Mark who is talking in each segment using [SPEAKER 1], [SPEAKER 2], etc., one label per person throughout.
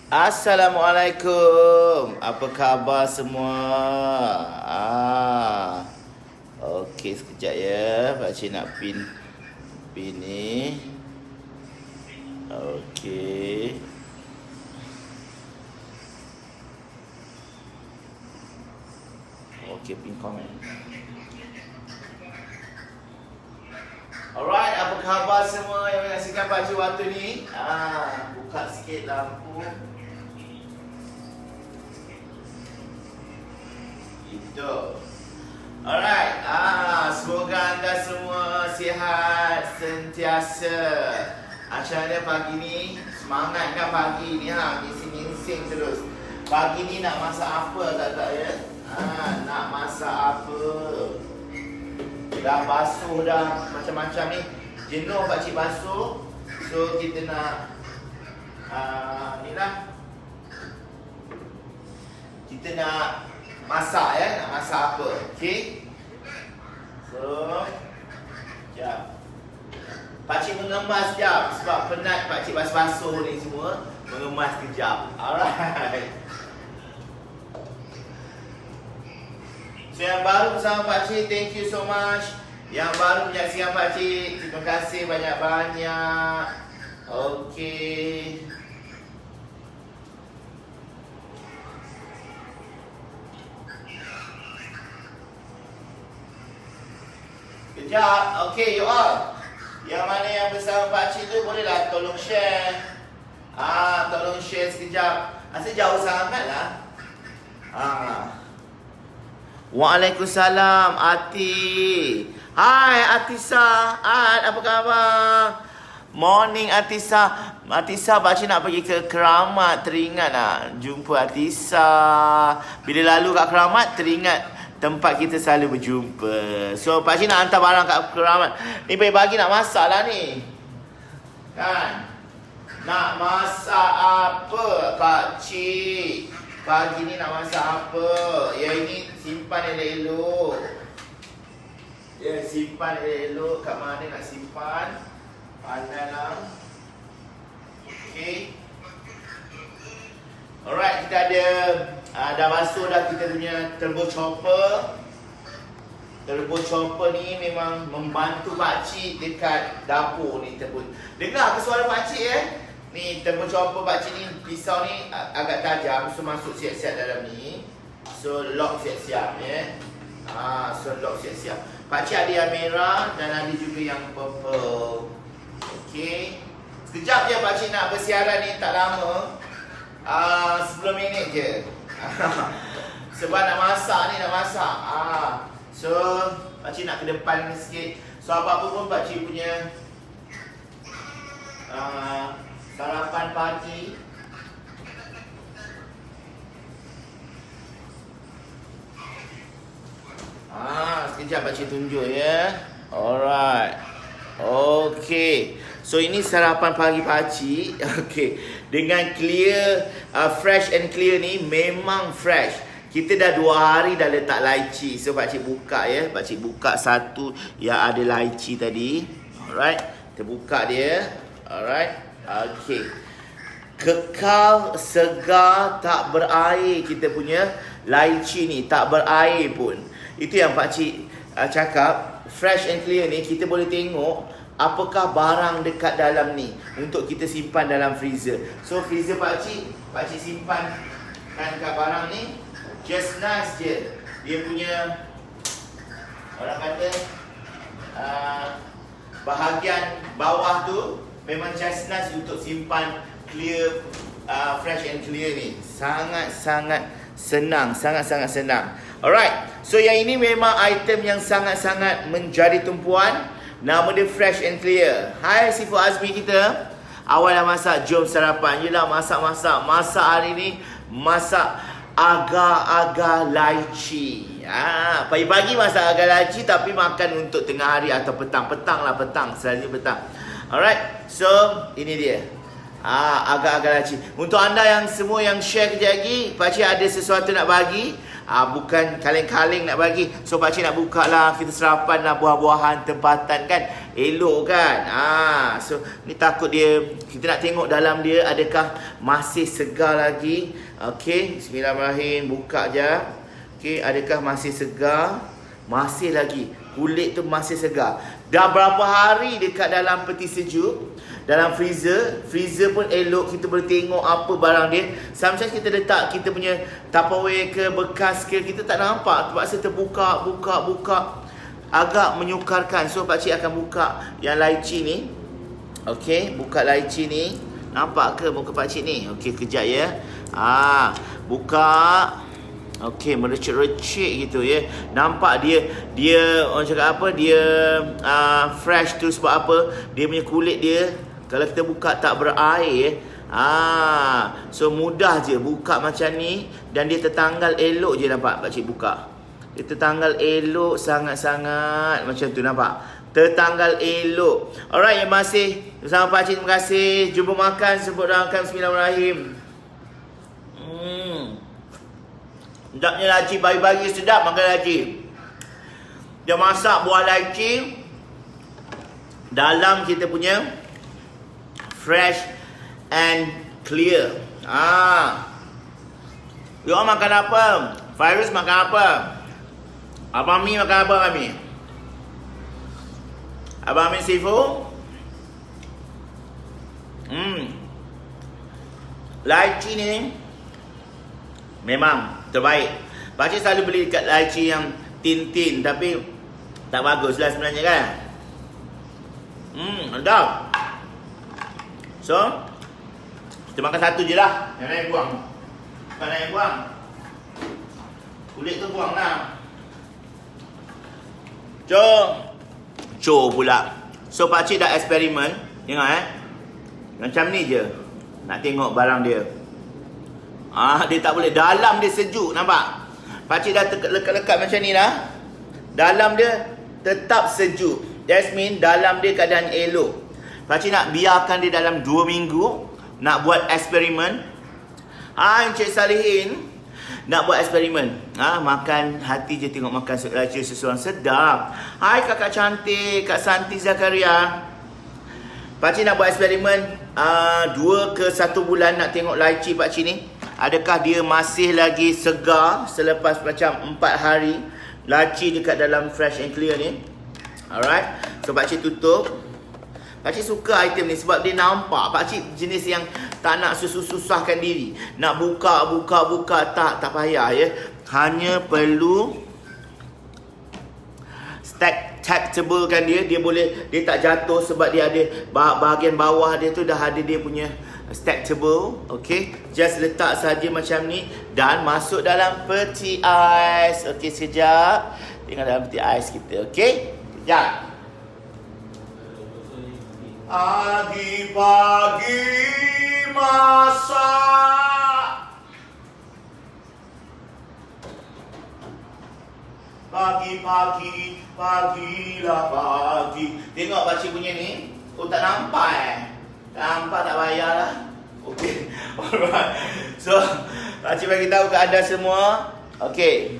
[SPEAKER 1] Assalamualaikum. Apa khabar semua? Okey, sekejap ya. Pakcik nak pin ni. Okey. Okey, pin komen. Alright, apa khabar semua yang menyaksikan pakcik waktu ni? Buka sikit lampu. Itu. Alright. Semoga anda semua sihat sentiasa. Macam mana pagi ni? Semangat kan pagi ni Ginsing-ginsing terus. Pagi ni nak masak apa tak ya? Nak masak apa? Dah basuh dah macam-macam ni. Jenuh pakcik basuh. So kita nak ni lah. Kita nak masak ya, nak masak apa? Okey. So, sekejap. Pakcik mengemas sekejap sebab penat pakcik basuh ni semua. Mengemas sekejap. Alright. So yang baru bersama pakcik, thank you so much. Yang baru menyaksikan pakcik, terima kasih banyak-banyak. Okey. Kejap. Okay, you all. Yang mana yang bersama pakcik tu bolehlah tolong share. Tolong share sekejap. Asal jauh sangat lah. Waalaikumsalam, Ati. Hai, Atisa. Apa khabar? Morning, Atisa. Atisa, pakcik nak pergi ke Keramat. Teringat tak? Jumpa Atisa. Bila lalu kat Keramat, teringat tempat kita selalu berjumpa. So, pakcik nak hantar barang kat Keramat. Ni pagi-pagi nak masak lah ni. Kan? Nak masak apa, pakcik? Pagi ni nak masak apa? Ya, ini simpan elok-elok. Ya, simpan elok-elok. Kat mana nak simpan? Pandai lah. Okay. Alright, kita ada dah basuh dah kita punya turbo chopper. Turbo chopper ni memang membantu pakcik dekat dapur ni. Dengar ke suara pakcik Ni turbo chopper pakcik ni, pisau ni agak tajam. So masuk siap-siap dalam ni. So lock siap-siap So lock siap-siap. Pakcik ada yang merah dan ada juga yang purple. Okay. Sekejap je pakcik nak bersiaran ni, tak lama. 10 minit je. Sebab nak masak ni, So pakcik nak ke depan ni sikit. So apa-apa pun pakcik punya sarapan pagi. Sekejap pakcik tunjuk ya. Alright. Okay. So ini sarapan pagi pakcik. Okay. Dengan clear, fresh and clear ni memang fresh. Kita dah 2 hari dah letak lychee. So pakcik buka ya. Pakcik buka satu yang ada lychee tadi. Alright. Kita buka dia. Alright. Okay. Kekal, segar, tak berair kita punya lychee ni. Tak berair pun. Itu yang pakcik cakap. Fresh and clear ni kita boleh tengok apakah barang dekat dalam ni untuk kita simpan dalam freezer. So freezer pakcik simpan kan dekat barang ni just nice je. Dia punya orang kata bahagian bawah tu memang just nice untuk simpan clear, fresh and clear ni. Sangat-sangat senang, sangat-sangat senang. Alright, so yang ini memang item yang sangat-sangat menjadi tumpuan. Nama dia fresh and clear. Hai Sifu Azmi kita. Awal dah masak, jom sarapan. Yelah masak-masak. Masak hari ni, masak agar-agar lychee. Pagi-pagi masak agar lychee tapi makan untuk tengah hari atau petang. Petang lah, petang. Selalunya petang. Alright, so ini dia. Agar-agar lychee. Untuk anda yang semua yang share kejap lagi, pakcik ada sesuatu nak bagi. Bukan kaleng-kaleng nak bagi. So pakcik nak buka lah, kita sarapan lah buah-buahan tempatan kan. elok kan. So ni takut dia, kita nak tengok dalam dia adakah masih segar lagi. Okey, bismillahirrahmanirrahim, buka je. Okey, adakah masih segar? Masih lagi. Kulit tu masih segar. Dah berapa hari dekat dalam peti sejuk, dalam freezer. Freezer pun elok, kita boleh tengok apa barang dia. Sometimes kita letak kita punya Tupperware ke bekas ke, kita tak nampak, terpaksa terbuka, buka. Agak menyukarkan. So pakcik akan buka yang lychee ni. Okey, buka lychee ni. Nampak ke muka pakcik ni? Okey, kejap ya. Buka. Okey, merecik-recik gitu ya. Nampak dia orang cakap apa? Dia fresh tu sebab apa? Dia punya kulit dia kalau kita buka tak berair. So mudah je buka macam ni dan dia tertanggal elok je, nampak pakcik buka. Dia tertanggal elok sangat-sangat macam tu, nampak? Tertanggal elok. Alright, yang masih bersama pakcik, terima kasih. Jumpa makan, sebut doakan bismillahirrahmanirrahim. Sedapnya laci, bagi-bagi sedap makan laci. Dia masak buah laci dalam kita punya fresh and clear. You all makan apa? Virus makan apa? Abang Mi makan apa, Abang Mi? Abang Mi seafood? Lychee ni memang terbaik. Pakcik selalu beli dekat lychee yang tin-tin, tapi tak bagus lah sebenarnya kan. Sedap. So kita makan satu je lah. Yang lain buang. Bukan yang buang, kulit tu buang lah. Pula. So pakcik dah eksperimen. Tengok macam ni je. Nak tengok barang dia. Dia tak boleh. Dalam dia sejuk, nampak? Pakcik dah lekat-lekat macam ni dah. Dalam dia tetap sejuk. That means dalam dia keadaan elok. Pakcik nak biarkan dia dalam 2 minggu. Nak buat eksperimen. Encik Salihin nak buat eksperimen. Makan hati je tengok makan lychee seseorang sedap. Hai kakak cantik, Kak Santi Zakaria. Pakcik nak buat eksperimen 2 ke 1 bulan nak tengok lychee pakcik ni. Adakah dia masih lagi segar selepas macam 4 hari lychee dekat dalam fresh and clear ni. Alright. So pakcik tutup. Pakcik suka item ni sebab dia nampak. Pakcik jenis yang tak nak susah-susahkan diri. Nak buka tak payah ya. Hanya perlu stackable kan dia. Dia tak jatuh sebab dia ada bahagian bawah dia tu dah ada dia punya stackable. Okay, just letak saja macam ni dan masuk dalam peti ais. Okay, sekejap. Tengok dalam peti ais kita. Okay, sekejap. Pagi-pagi masak, pagi-pagi, pagilah pagi. Tengok pakcik punya ni. Tak nampak nampak, tak payahlah. Okay. Alright. So pakcik bagi tahu ke anda semua. Okay,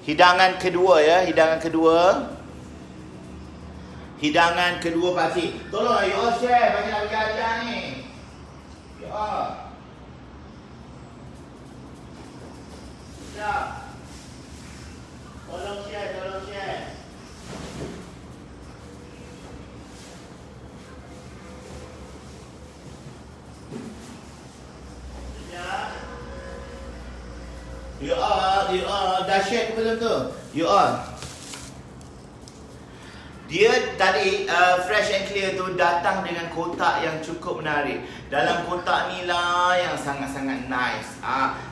[SPEAKER 1] hidangan kedua ya. Hidangan kedua pakcik. Tolonglah you all share. Pakcik nak bagi hadiah ni. You all. Sekejap. Tolong share. You all dah share ke belum tu? You all. Dia tadi fresh and clear tu datang dengan kotak yang cukup menarik. Dalam kotak ni lah yang sangat-sangat nice.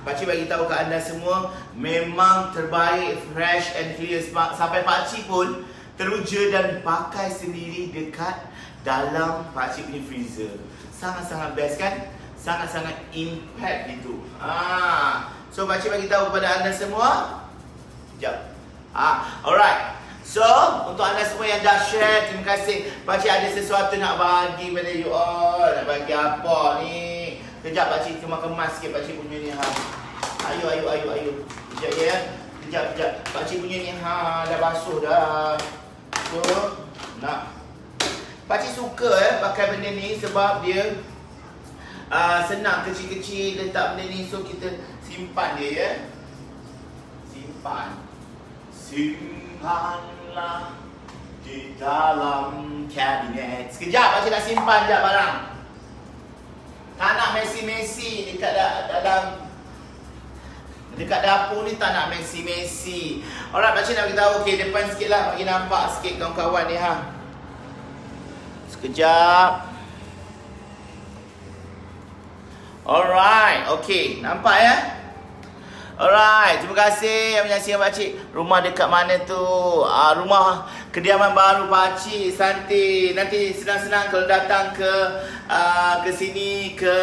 [SPEAKER 1] Pakcik bagi tahu ke anda semua, memang terbaik fresh and clear. Sampai pakcik pun teruja dan pakai sendiri dekat dalam pakcik punya freezer. Sangat-sangat best kan? Sangat-sangat impact gitu. So pakcik bagi tahu kepada anda semua. Sekejap. Alright. So, untuk anda semua yang dah share, terima kasih. Pakcik ada sesuatu nak bagi pada you all. Nak bagi apa ni? Kejap pakcik cuma kemas sikit pakcik punya ni. Ayo. Kejap ya. Kejap. Pakcik punya ni dah basuh dah. So, nak Pakcik suka pakai benda ni sebab dia senang, kecil-kecil letak benda ni. So kita simpan dia ya. Simpanlah di dalam kabinet. Sekejap pakcik nak simpan sekejap barang. Tak nak messy-messy dekat dekat dapur ni, tak nak messy-messy. Alright, pakcik nak beritahu. Okay, depan sikit lah, bagi nampak sikit kawan-kawan ni ha. Sekejap. Alright, okay, nampak ya? Alright, terima kasih yang menyaksikan pakcik. Rumah dekat mana tu? Rumah kediaman baru pakcik, Santi. Nanti senang-senang kalau datang ke sini, ke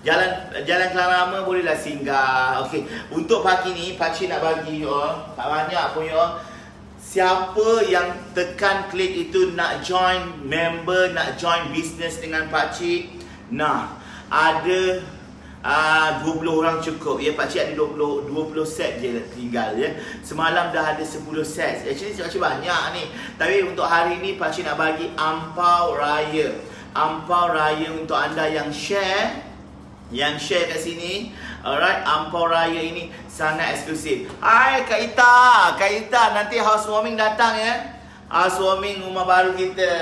[SPEAKER 1] Jalan Kelang Lama, bolehlah singgah. Okey, untuk pagi ni pakcik nak bagi you all, tak banyak pun you all. Siapa yang tekan klik itu nak join member, nak join bisnes dengan pakcik, nah, ada 20 orang cukup ya. Pakcik ada 20 set je tinggal ya. Semalam dah ada 10 set. Actually pakcik banyak ni. Tapi untuk hari ni pakcik nak bagi ampau raya. Ampau raya untuk anda yang share kat sini. Alright, ampau raya ini sangat eksklusif. Hai Kak Ita, nanti housewarming datang ya. Housewarming rumah baru kita.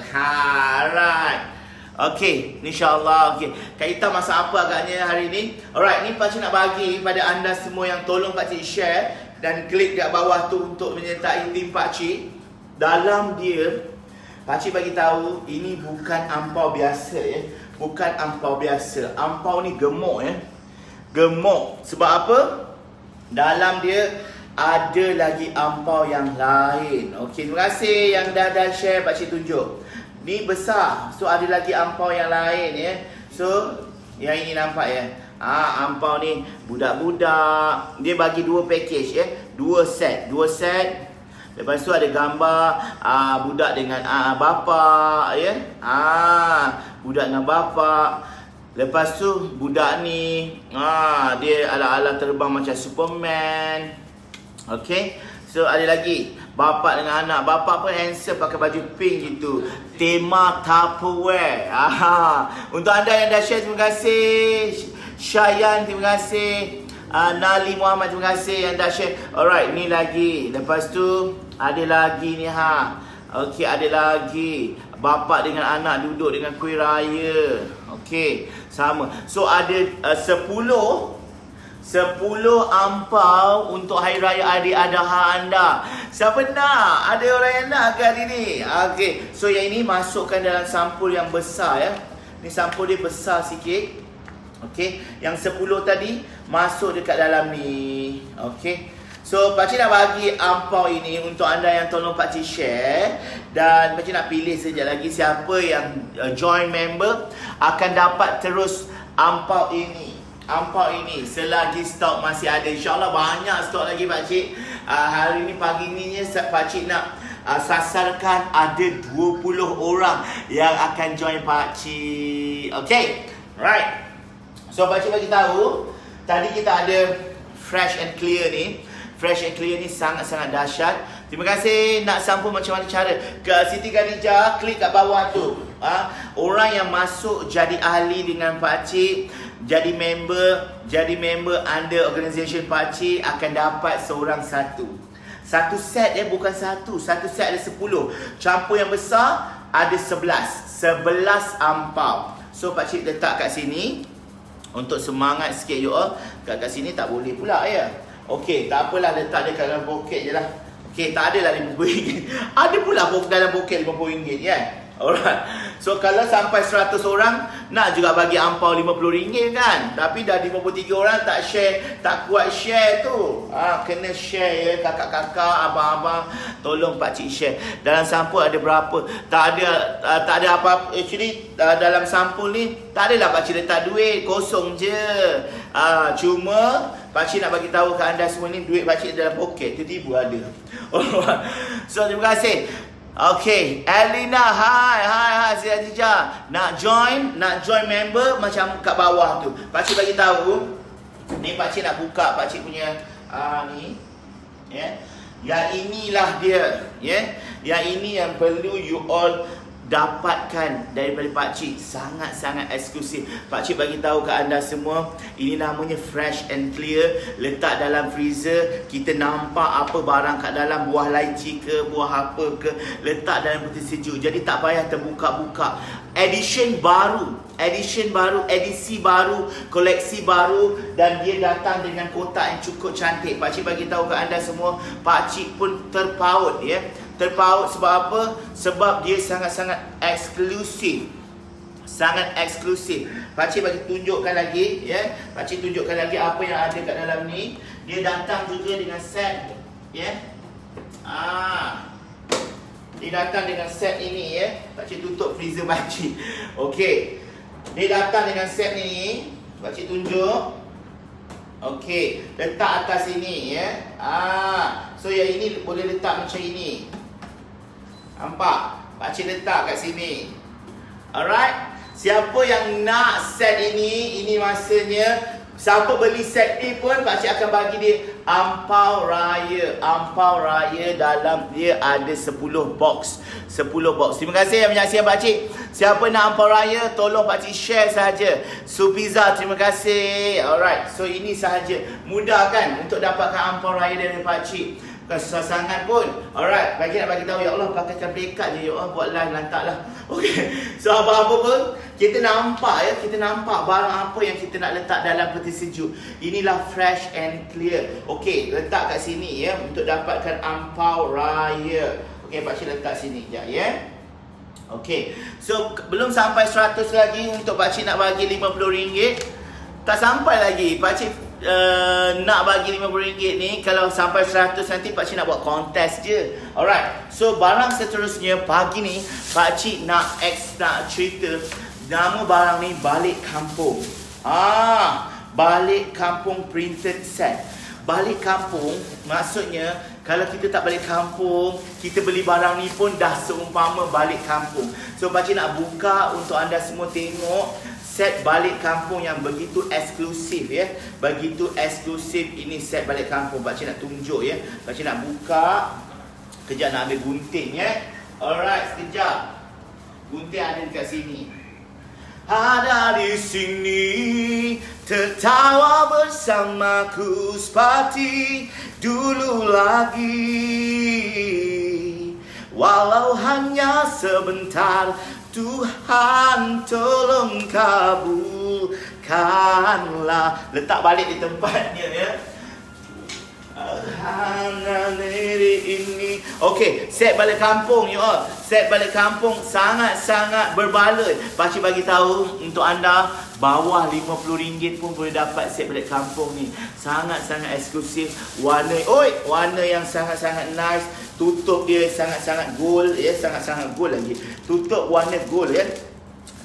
[SPEAKER 1] Alright. Okey, insya-Allah. Okey. Kak Ita masak apa agaknya hari ni? Alright, ni pakcik nak bagi pada anda semua yang tolong pakcik share dan klik kat bawah tu untuk menyertai tim pakcik. Dalam dia pakcik bagi tahu ini bukan ampau biasa ya. Bukan ampau biasa. Ampau ni gemuk ya. Gemuk. Sebab apa? Dalam dia ada lagi ampau yang lain. Okey, terima kasih yang dah share pakcik tunjuk. Ni besar. So ada lagi ampau yang lain ya. So yang ini nampak ya. Ampau ni budak-budak. Dia bagi 2 package ya. 2 set. Lepas tu ada gambar budak dengan bapa ya. Budak dengan bapa. Lepas tu budak ni dia ala-ala terbang macam Superman. Okey. So ada lagi bapa dengan anak. Bapa pun handsome pakai baju pink gitu. Tema Tupperware. Untuk anda yang dah share, terima kasih. Syayan, terima kasih. Nali Muhammad, terima kasih yang dah share. Alright, ni lagi. Lepas tu ada lagi ni Okey, ada lagi. Bapa dengan anak duduk dengan kuih raya. Okey, sama. So ada 10 ampau untuk Hari Raya Aidiladha anda. Siapa nak? Ada orang yang nak ke hari ni? Okey. So yang ini masukkan dalam sampul yang besar ya. Ni sampul dia besar sikit. Okey. Yang 10 tadi masuk dekat dalam ni. Okey. So pakcik nak bagi ampau ini untuk anda yang tolong pakcik share. Dan pakcik nak pilih sekejap lagi siapa yang join member akan dapat terus ampau ini. Ampau ini selagi stok masih ada. InsyaAllah banyak stok lagi pakcik. Hari ni pagi ni pakcik nak sasarkan ada 20 orang yang akan join pakcik. Okay, right. So pakcik bagi tahu tadi kita ada fresh and clear ni. Fresh and clear ni sangat-sangat dahsyat. Terima kasih. Nak sampul macam mana cara? Ke Siti Khadijah, klik kat bawah tu. Orang yang masuk jadi ahli dengan pakcik, jadi member under organisation pakcik akan dapat seorang satu. Satu set bukan satu. Satu set ada 10. Campur yang besar ada 11 ampau. So pakcik letak kat sini untuk semangat sikit you all. Kat sini tak boleh pula ya. Okey, tak apalah, letak dia kat dalam poket je lah. Okey, tak adalah RM50. Ada pula dalam poket RM50 ya. Alright. So kalau sampai 100 orang nak juga bagi ampau RM50 kan. Tapi dah 53 orang tak share, tak kuat share tu. Kena share ya kakak-kakak, abang-abang. Tolong pakcik share. Dalam sampul ada berapa? Tak ada apa-apa. Actually dalam sampul ni tak adalah pakcik letak duit, kosong je. Cuma pakcik nak bagi tahu ke anda semua ni duit pakcik dalam poket tiba-tiba ada. Alright. So terima kasih. Okay, Elina, hai Siti Khadijah. Nak join member macam kat bawah tu. Pakcik bagi tahu. Ni pakcik nak buka pakcik punya ni. Ya. Yeah. Yang inilah dia, ya. Yeah. Yang ini yang perlu you all dapatkan daripada pakcik sangat-sangat eksklusif. Pakcik bagi tahu ke anda semua, ini namanya fresh and clear. Letak dalam freezer, kita nampak apa barang kat dalam, buah lychee ke, buah apa ke, letak dalam peti sejuk. Jadi tak payah terbuka-buka. Edisi baru, koleksi baru, dan dia datang dengan kotak yang cukup cantik. Pakcik bagi tahu ke anda semua, pakcik pun terpaut ya. Terpaut sebab apa? Sebab dia sangat-sangat eksklusif. Sangat eksklusif. Pakcik bagi tunjukkan lagi ya. Pakcik tunjukkan lagi apa yang ada kat dalam ni. Dia datang juga dengan set ya. Dia datang dengan set ini ya. Pakcik tutup freezer pakcik. Okey. Dia datang dengan set ni. Pakcik tunjuk. Okey, letak atas ini ya. So yang ini boleh letak macam ini. Nampak? Pakcik letak kat sini. Alright. Siapa yang nak set ini masanya. Siapa beli set ni pun pakcik akan bagi dia ampau raya. Ampau raya dalam dia ada 10 box. 10 box. Terima kasih yang menyaksikan pakcik. Siapa nak ampau raya, tolong pakcik share sahaja. Supiza, terima kasih. Alright. So ini sahaja. Mudah kan untuk dapatkan ampau raya dari pakcik. Bukan susah sangat pun. Alright, bagi nak bagi tahu, ya Allah, pakaikan pekat je, ya Allah, buat live, lantaklah. Okey. So apa-apa pun kita nampak ya, kita nampak barang apa yang kita nak letak dalam peti sejuk. Inilah fresh and clear. Okey, letak kat sini ya untuk dapatkan ampau raya. Okey, pakcik letak sini jap ya. Okey. So belum sampai 100 lagi untuk pakcik nak bagi RM50. Tak sampai lagi. Pakcik nak bagi RM50 ni. Kalau sampai 100 nanti pakcik nak buat kontes je. Alright. So barang seterusnya pagi ni pakcik nak cerita. Nama barang ni Balik Kampung. Balik Kampung printed set. Balik kampung maksudnya kalau kita tak balik kampung, kita beli barang ni pun dah seumpama balik kampung. So pakcik nak buka untuk anda semua tengok set balik kampung yang begitu eksklusif ya. Begitu eksklusif ini set balik kampung. Pakcik nak tunjuk ya. Pakcik nak buka. Kejap nak ambil gunting ya. Alright, sekejap. Gunting ada dekat sini. Ada di sini tertawa bersamaku seperti dulu lagi. Walau hanya sebentar, Tuhan tolong kabulkanlah. Letak balik di tempatnya ya. Okey, set balik kampung you all. Set balik kampung sangat-sangat berbaloi. Pakcik bagi tahu untuk anda, bawah RM50 pun boleh dapat set balik kampung ni. Sangat-sangat eksklusif. Warna yang sangat-sangat nice. Tutup dia sangat-sangat gold ya, sangat-sangat gold lagi. Tutup warna gold ya.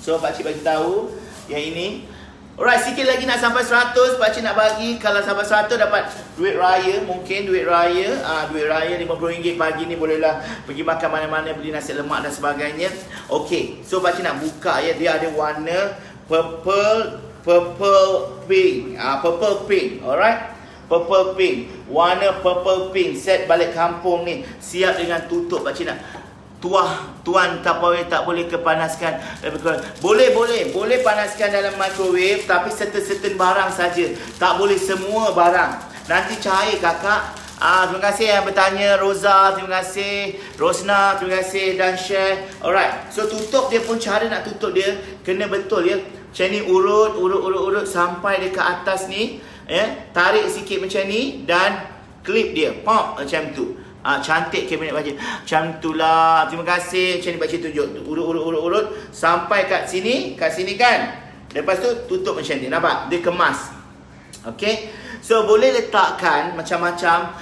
[SPEAKER 1] So pakcik bagi tahu yang ini. Alright, sikit lagi nak sampai 100. Pakcik nak bagi, kalau sampai 100 dapat duit raya. Mungkin duit raya. Duit raya RM50 pagi ni bolehlah pergi makan mana-mana, beli nasi lemak dan sebagainya. Okey, so pakcik nak buka ya. Dia ada warna purple pink. Purple pink. Alright, purple pink. Warna purple pink. Set balik kampung ni siap dengan tutup. Pakcik nak tuan tak boleh kepanaskan. Boleh panaskan dalam microwave, tapi certain barang saja. Tak boleh semua barang. Nanti cair kakak. Terima kasih yang bertanya, Roza, terima kasih, Rosna, terima kasih dan share. Alright. So tutup dia pun, cara nak tutup dia kena betul ya. Macam ni, urut sampai dekat atas ni ya. Tarik sikit macam ni dan clip dia. Pop macam tu. Cantik kabinet pakcik. Macam itulah. Terima kasih. Macam ni pakcik tunjuk. Urut sampai kat sini kan. Lepas tu tutup macam ni. Nampak? Dia kemas. Okay. So boleh letakkan macam-macam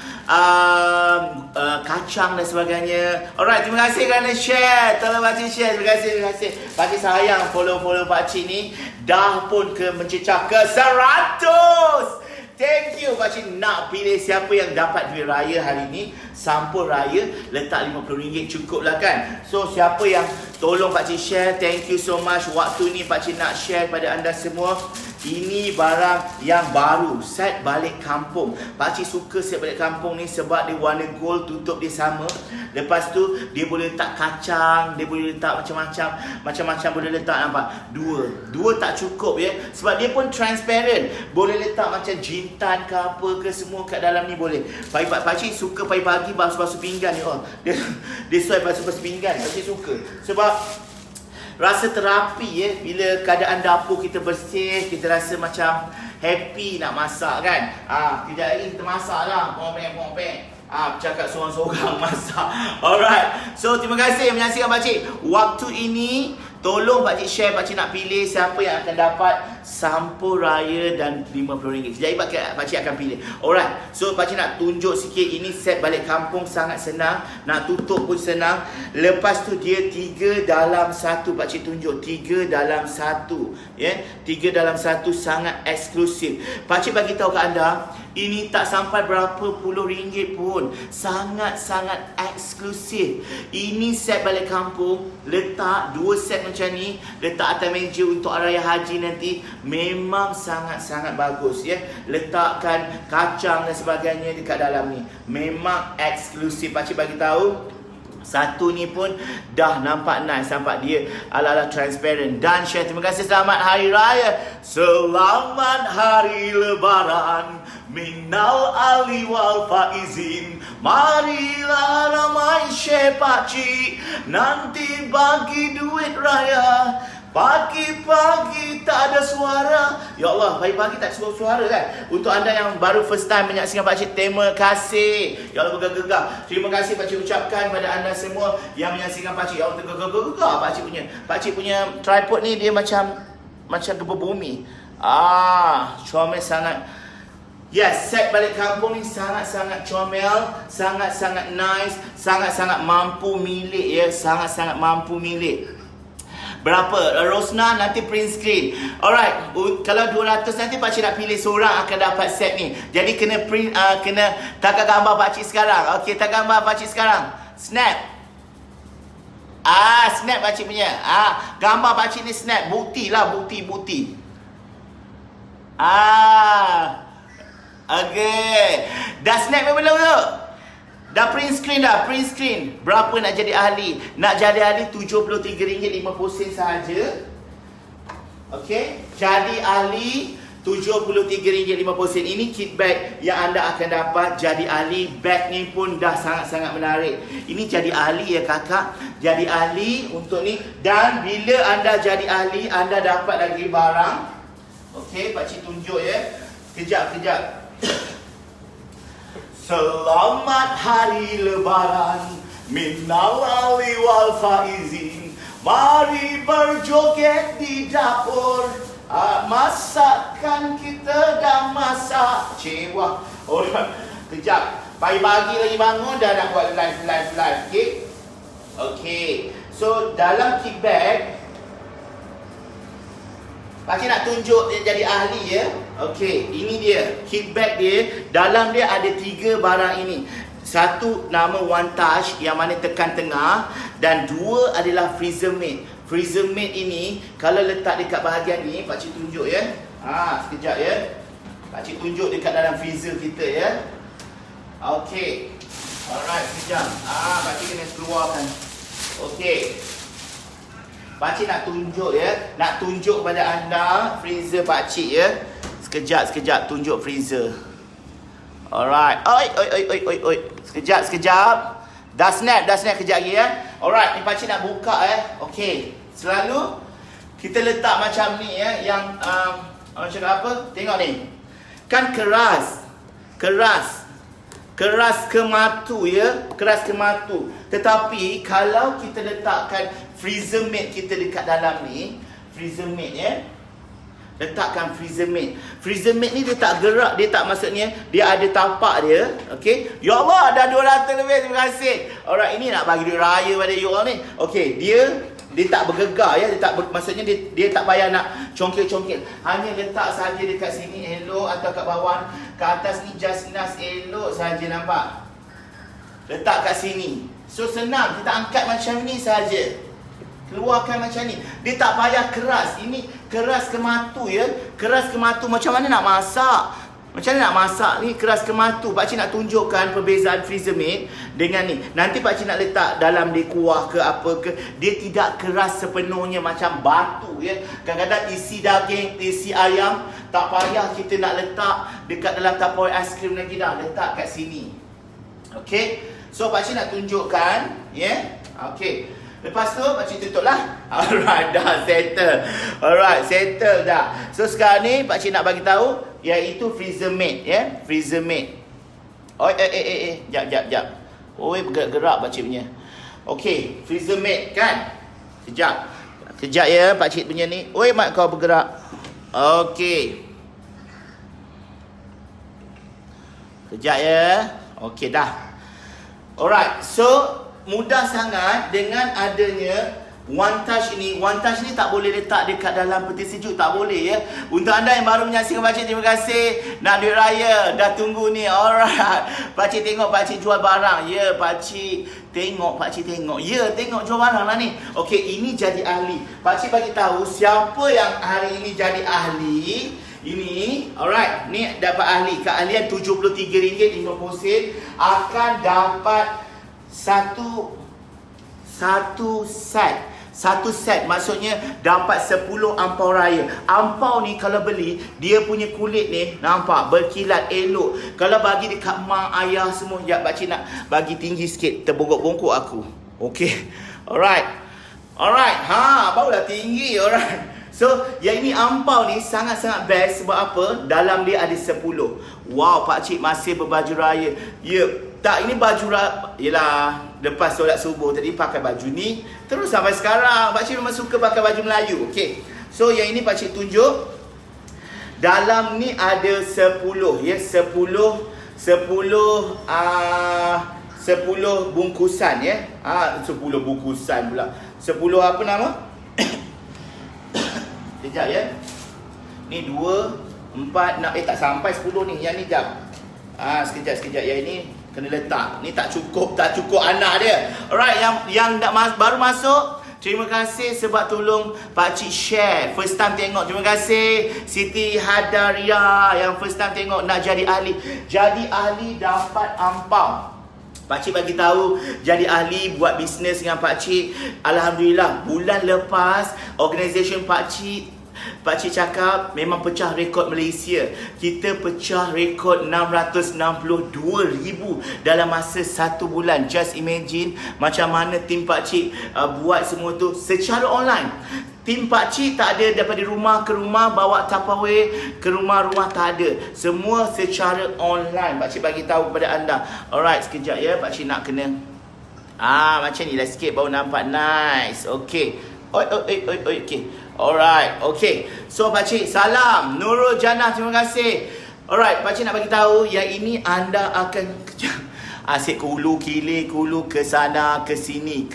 [SPEAKER 1] kacang dan sebagainya. Alright, terima kasih kerana share. Tolong pakcik share. Terima kasih. Pakcik sayang follow pakcik ni. Dah pun mencecah ke 100. Thank you. Pakcik nak pilih siapa yang dapat duit raya hari ni. Sampul raya. Letak RM50 cukup lah kan. So siapa yang tolong pakcik share. Thank you so much. Waktu ni pakcik nak share pada anda semua. Ini barang yang baru, set balik kampung. Pakcik suka set balik kampung ni sebab dia warna gold, tutup dia sama. Lepas tu dia boleh letak kacang, dia boleh letak macam-macam boleh letak, nampak? Dua tak cukup ya. Sebab dia pun transparent. Boleh letak macam jintan ke apa ke semua kat dalam ni boleh. Pakcik suka pagi-pagi basuh-basuh pinggan ni. Oh, dia swipe basuh-basuh pinggan. Pakcik suka. Sebab rasa terapi ya, bila keadaan dapur kita bersih, kita rasa macam happy nak masak kan. Kejap lagi kita masak lah. Pompeng. Bercakap seorang-seorang masak. Alright. So terima kasih menyaksikan pakcik. Waktu ini tolong pakcik share, pakcik nak pilih siapa yang akan dapat sampo raya dan RM50. Jadi pakcik akan pilih. Alright. So pakcik nak tunjuk sikit, ini set balik kampung sangat senang. Nak tutup pun senang. Lepas tu dia 3 dalam 1. Pakcik tunjuk 3 dalam 1. Ya, 3 dalam 1 sangat eksklusif. Pakcik bagi tahu kat anda, ini tak sampai berapa puluh ringgit pun. Sangat-sangat eksklusif. Ini set balik kampung. Letak 2 set macam ni, letak atas meja untuk raya haji nanti. Memang sangat-sangat bagus ya. Letakkan kacang dan sebagainya dekat dalam ni. Memang eksklusif. Pakcik bagi tahu, satu ni pun dah nampak nice, nampak dia ala-ala transparent. Dan share, terima kasih, selamat hari raya. Selamat hari lebaran, minal ali wal faizin. Marilah ramai share pakcik, nanti bagi duit raya. Pagi-pagi tak ada suara. Ya Allah, pagi-pagi tak ada suara kan? Untuk anda yang baru first time menyaksikan pakcik, terima kasih. Ya Allah, bergegar-gegar. Terima kasih pakcik ucapkan pada anda semua yang menyaksikan pakcik. Ya Allah, tergegar-gegar pakcik punya tripod ni dia macam gempa bumi. Comel sangat. Yes, set balik kampung ni sangat-sangat comel, sangat-sangat nice, sangat-sangat mampu milik ya, sangat-sangat mampu milik. Berapa? Rosna nanti print screen. Alright, kalau 200 nanti pakcik nak pilih seorang akan dapat set ni. Jadi kena print, kena tangkap gambar pakcik sekarang. Okey, tangkap gambar pakcik sekarang. Snap. Snap pakcik punya. Gambar pakcik ni snap. Bukti lah, bukti. Okey. Dah snap ke belum tu? Dah print screen dah, print screen. Berapa nak jadi ahli? Nak jadi ahli RM73.50 sahaja. Okey, jadi ahli RM73.50. Ini kit bag yang anda akan dapat jadi ahli. Bag ni pun dah sangat-sangat menarik. Ini jadi ahli ya kakak. Jadi ahli untuk ni. Dan bila anda jadi ahli, anda dapat lagi barang. Okey, pakcik tunjuk ya. Kejap. Selamat hari lebaran, minal ali wal faizin. Mari berjoget di dapur. Masakan kita dah masak. Wah. Kejap. Pagi-pagi lagi bangun dah nak buat live. Okay. So dalam kit bag, pakcik nak tunjuk dia jadi ahli ya. Okey, ini dia kit bag dia. Dalam dia ada 3 barang ini. Satu nama One Touch yang mana tekan tengah, dan 2 adalah freezer mate. Freezer mate ini kalau letak dekat bahagian ni, pakcik tunjuk ya. Sekejap ya. Pakcik tunjuk dekat dalam freezer kita ya. Okey. Alright, sekejap. Pakcik kena keluarkan. Okey. Pakcik nak tunjuk ya. Nak tunjuk kepada anda freezer pakcik ya. Sekejap tunjuk freezer. Alright. Oi. Sekejap. Dah snap kejap lagi ya. Alright, ni pakcik nak buka Okey. Selalu kita letak macam ni ya, yang orang cakap apa? Tengok ni. Kan keras kematu ya, keras kematu. Tetapi kalau kita letakkan freezer mate kita dekat dalam ni, freezer mate ya. Letakkan freezer mate. Freezer mate ni dia tak gerak, dia tak, maksudnya dia ada tapak dia. Okey. Ya Allah, dah 200 lebih. Terima kasih. Alright, ini nak bagi duit raya pada you all ni. Okey, dia tak bergegar ya, maksudnya dia tak payah nak congkil-congkil. Hanya letak saja dekat sini elok, atau kat bawah, ke atas ni just nice, elok saja, nampak? Letak kat sini. So senang, kita angkat macam ni saja. Keluarkan macam ni. Dia tak payah keras. Ini keras ke matu ya. Keras ke matu. Macam mana nak masak? Macam mana nak masak ni keras ke matu? Pakcik nak tunjukkan perbezaan freezer made dengan ni. Nanti pakcik nak letak dalam dia kuah ke apa ke, dia tidak keras sepenuhnya macam batu ya. Kadang-kadang isi daging, isi ayam, tak payah kita nak letak dekat dalam Tupperware aiskrim lagi dah. Letak kat sini. Okey. So pakcik nak tunjukkan ya. Okey. Lepas tu pakcik tutup lah. Alright, dah settle. Alright, settle dah. So sekarang ni pakcik nak bagi tahu iaitu freezer made ya. Freezer made. Oh jap. Oi bergerak pakcik punya. Okey, freezer made kan? Kejap ya pakcik punya ni. Oi mak kau bergerak. Okey. Kejap ya. Okey dah. Alright, so mudah sangat dengan adanya One Touch ini. One Touch ni tak boleh letak dekat dalam peti sejuk, tak boleh ya. Untuk anda yang baru menyaksikan pakcik, terima kasih. Nak duit raya, dah tunggu ni. Alright. Pakcik tengok pakcik jual barang. Ya, pakcik tengok. Ya, tengok jual barang lah ni. Okey, ini jadi ahli. Pakcik bagi tahu siapa yang hari ini jadi ahli. Ini, alright. Ni dapat ahli. Keahlian RM73.50 akan dapat satu set maksudnya dapat 10 ampau raya. Ampau ni kalau beli, dia punya kulit ni nampak berkilat elok. Kalau bagi dekat mak ayah semua, ya pakcik nak bagi tinggi sikit, terbongkok-bongkok aku. Okey. Alright. Barulah tinggi. Alright. So, yang ini ampau ni sangat-sangat best. Sebab apa? Dalam dia ada 10. Wow, pakcik masih berbaju raya. Ya, tak, ini baju raya. Yelah, lepas solat subuh tadi pakai baju ni, terus sampai sekarang pakcik memang suka pakai baju Melayu. Okey. So yang ini pakcik tunjuk. Dalam ni ada 10 ya, 10 bungkusan ya. 10 bungkusan pula. 10 apa nama? Sekejap ya. Ni 2 4 6 tak sampai 10 ni. Yang ni jap. Sekejap. Yang ini kena letak. Ni tak cukup anak dia. Alright, yang baru masuk, terima kasih sebab tolong pakcik share. First time tengok, terima kasih Siti Hadaria yang first time tengok nak jadi ahli. Jadi ahli dapat ampau. Pakcik bagi tahu jadi ahli buat bisnes dengan pakcik. Alhamdulillah, bulan lepas organisation pakcik cakap memang pecah rekod Malaysia. Kita pecah rekod 662,000 dalam masa 1 bulan. Just imagine macam mana tim pakcik buat semua tu secara online. Tim pakcik tak ada daripada rumah ke rumah bawa Tupperware ke rumah-rumah, tak ada. Semua secara online. Pakcik bagi tahu kepada anda. Alright, sekejap ya, pakcik nak kena macam ni lah sikit baru nampak nice. Okey. Okey. Alright, okay. So pakcik, salam Nurul Jannah, terima kasih. Alright, pakcik nak bagi tahu yang ini anda akan asyik kulu kilir ke sana ke sini,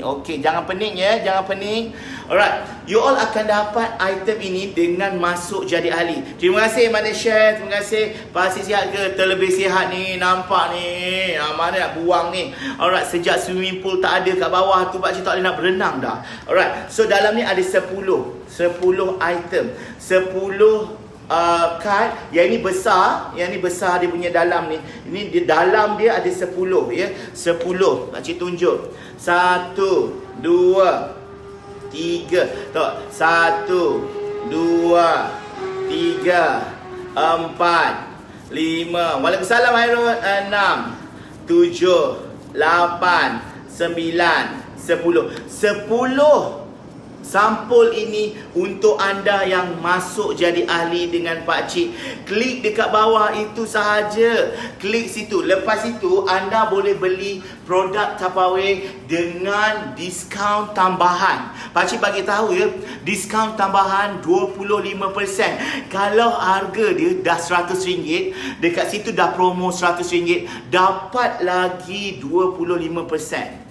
[SPEAKER 1] Okey, jangan pening ya, jangan pening. Alright, you all akan dapat item ini dengan masuk jadi ahli. Terima kasih mana share, terima kasih. Pasti sihat ke? Terlebih sihat ni, nampak ni. Mana nak buang ni? Alright, sejak swimming pool tak ada kat bawah tu, pakcik tak boleh nak berenang dah. Alright, so dalam ni ada 10 item, 10 kad. Yang ini besar dia punya dalam ni. Ini di dalam dia ada 10 ya. 10. Pakcik tunjuk. 1 2 3. Tok. 1 2 3 4 5. Waalaikumsalam Hairul. 6 7 8 9 10. 10 sampul ini untuk anda yang masuk jadi ahli dengan pakcik. Klik dekat bawah itu sahaja. Klik situ. Lepas itu anda boleh beli produk Tupperware dengan diskaun tambahan. Pakcik bagi tahu ya, diskaun tambahan 25%. Kalau harga dia dah RM100, dekat situ dah promo RM100, dapat lagi 25%.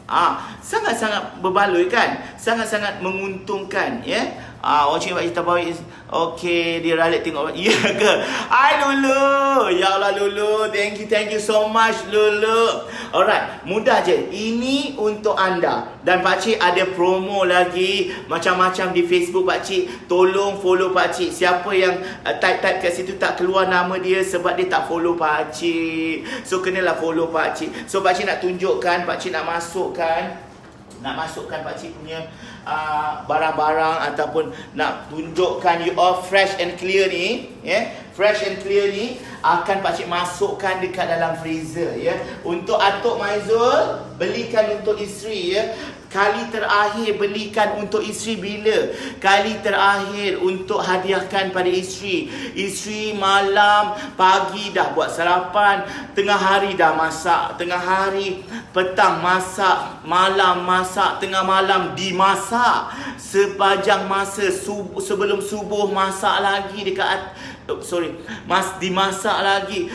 [SPEAKER 1] Sangat-sangat berbaloi kan? Sangat-sangat menguntungkan ya. Watching Pakcik Tabawi is okay. Dia ralik tengok. Ya ke? Hai Lulu. Ya Allah Lulu. Thank you so much Lulu. Alright, mudah je. Ini untuk anda. Dan Pakcik ada promo lagi macam-macam di Facebook Pakcik. Tolong follow Pakcik. Siapa yang type-type kat situ tak keluar nama dia sebab dia tak follow Pakcik. So kenalah follow Pakcik. So Pakcik nak tunjukkan, Pakcik nak masukkan Pakcik punya barang-barang ataupun nak tunjukkan you all fresh and clear ni, fresh and clear ni akan Pakcik masukkan dekat dalam freezer, Untuk Atuk Maizul, belikan untuk isteri, Kali terakhir belikan untuk isteri bila? Kali terakhir untuk hadiahkan pada isteri. Isteri malam, pagi dah buat sarapan, tengah hari dah masak, tengah hari petang masak, malam masak, tengah malam dimasak. Sepanjang masa sebelum subuh masak lagi dekat dimasak lagi.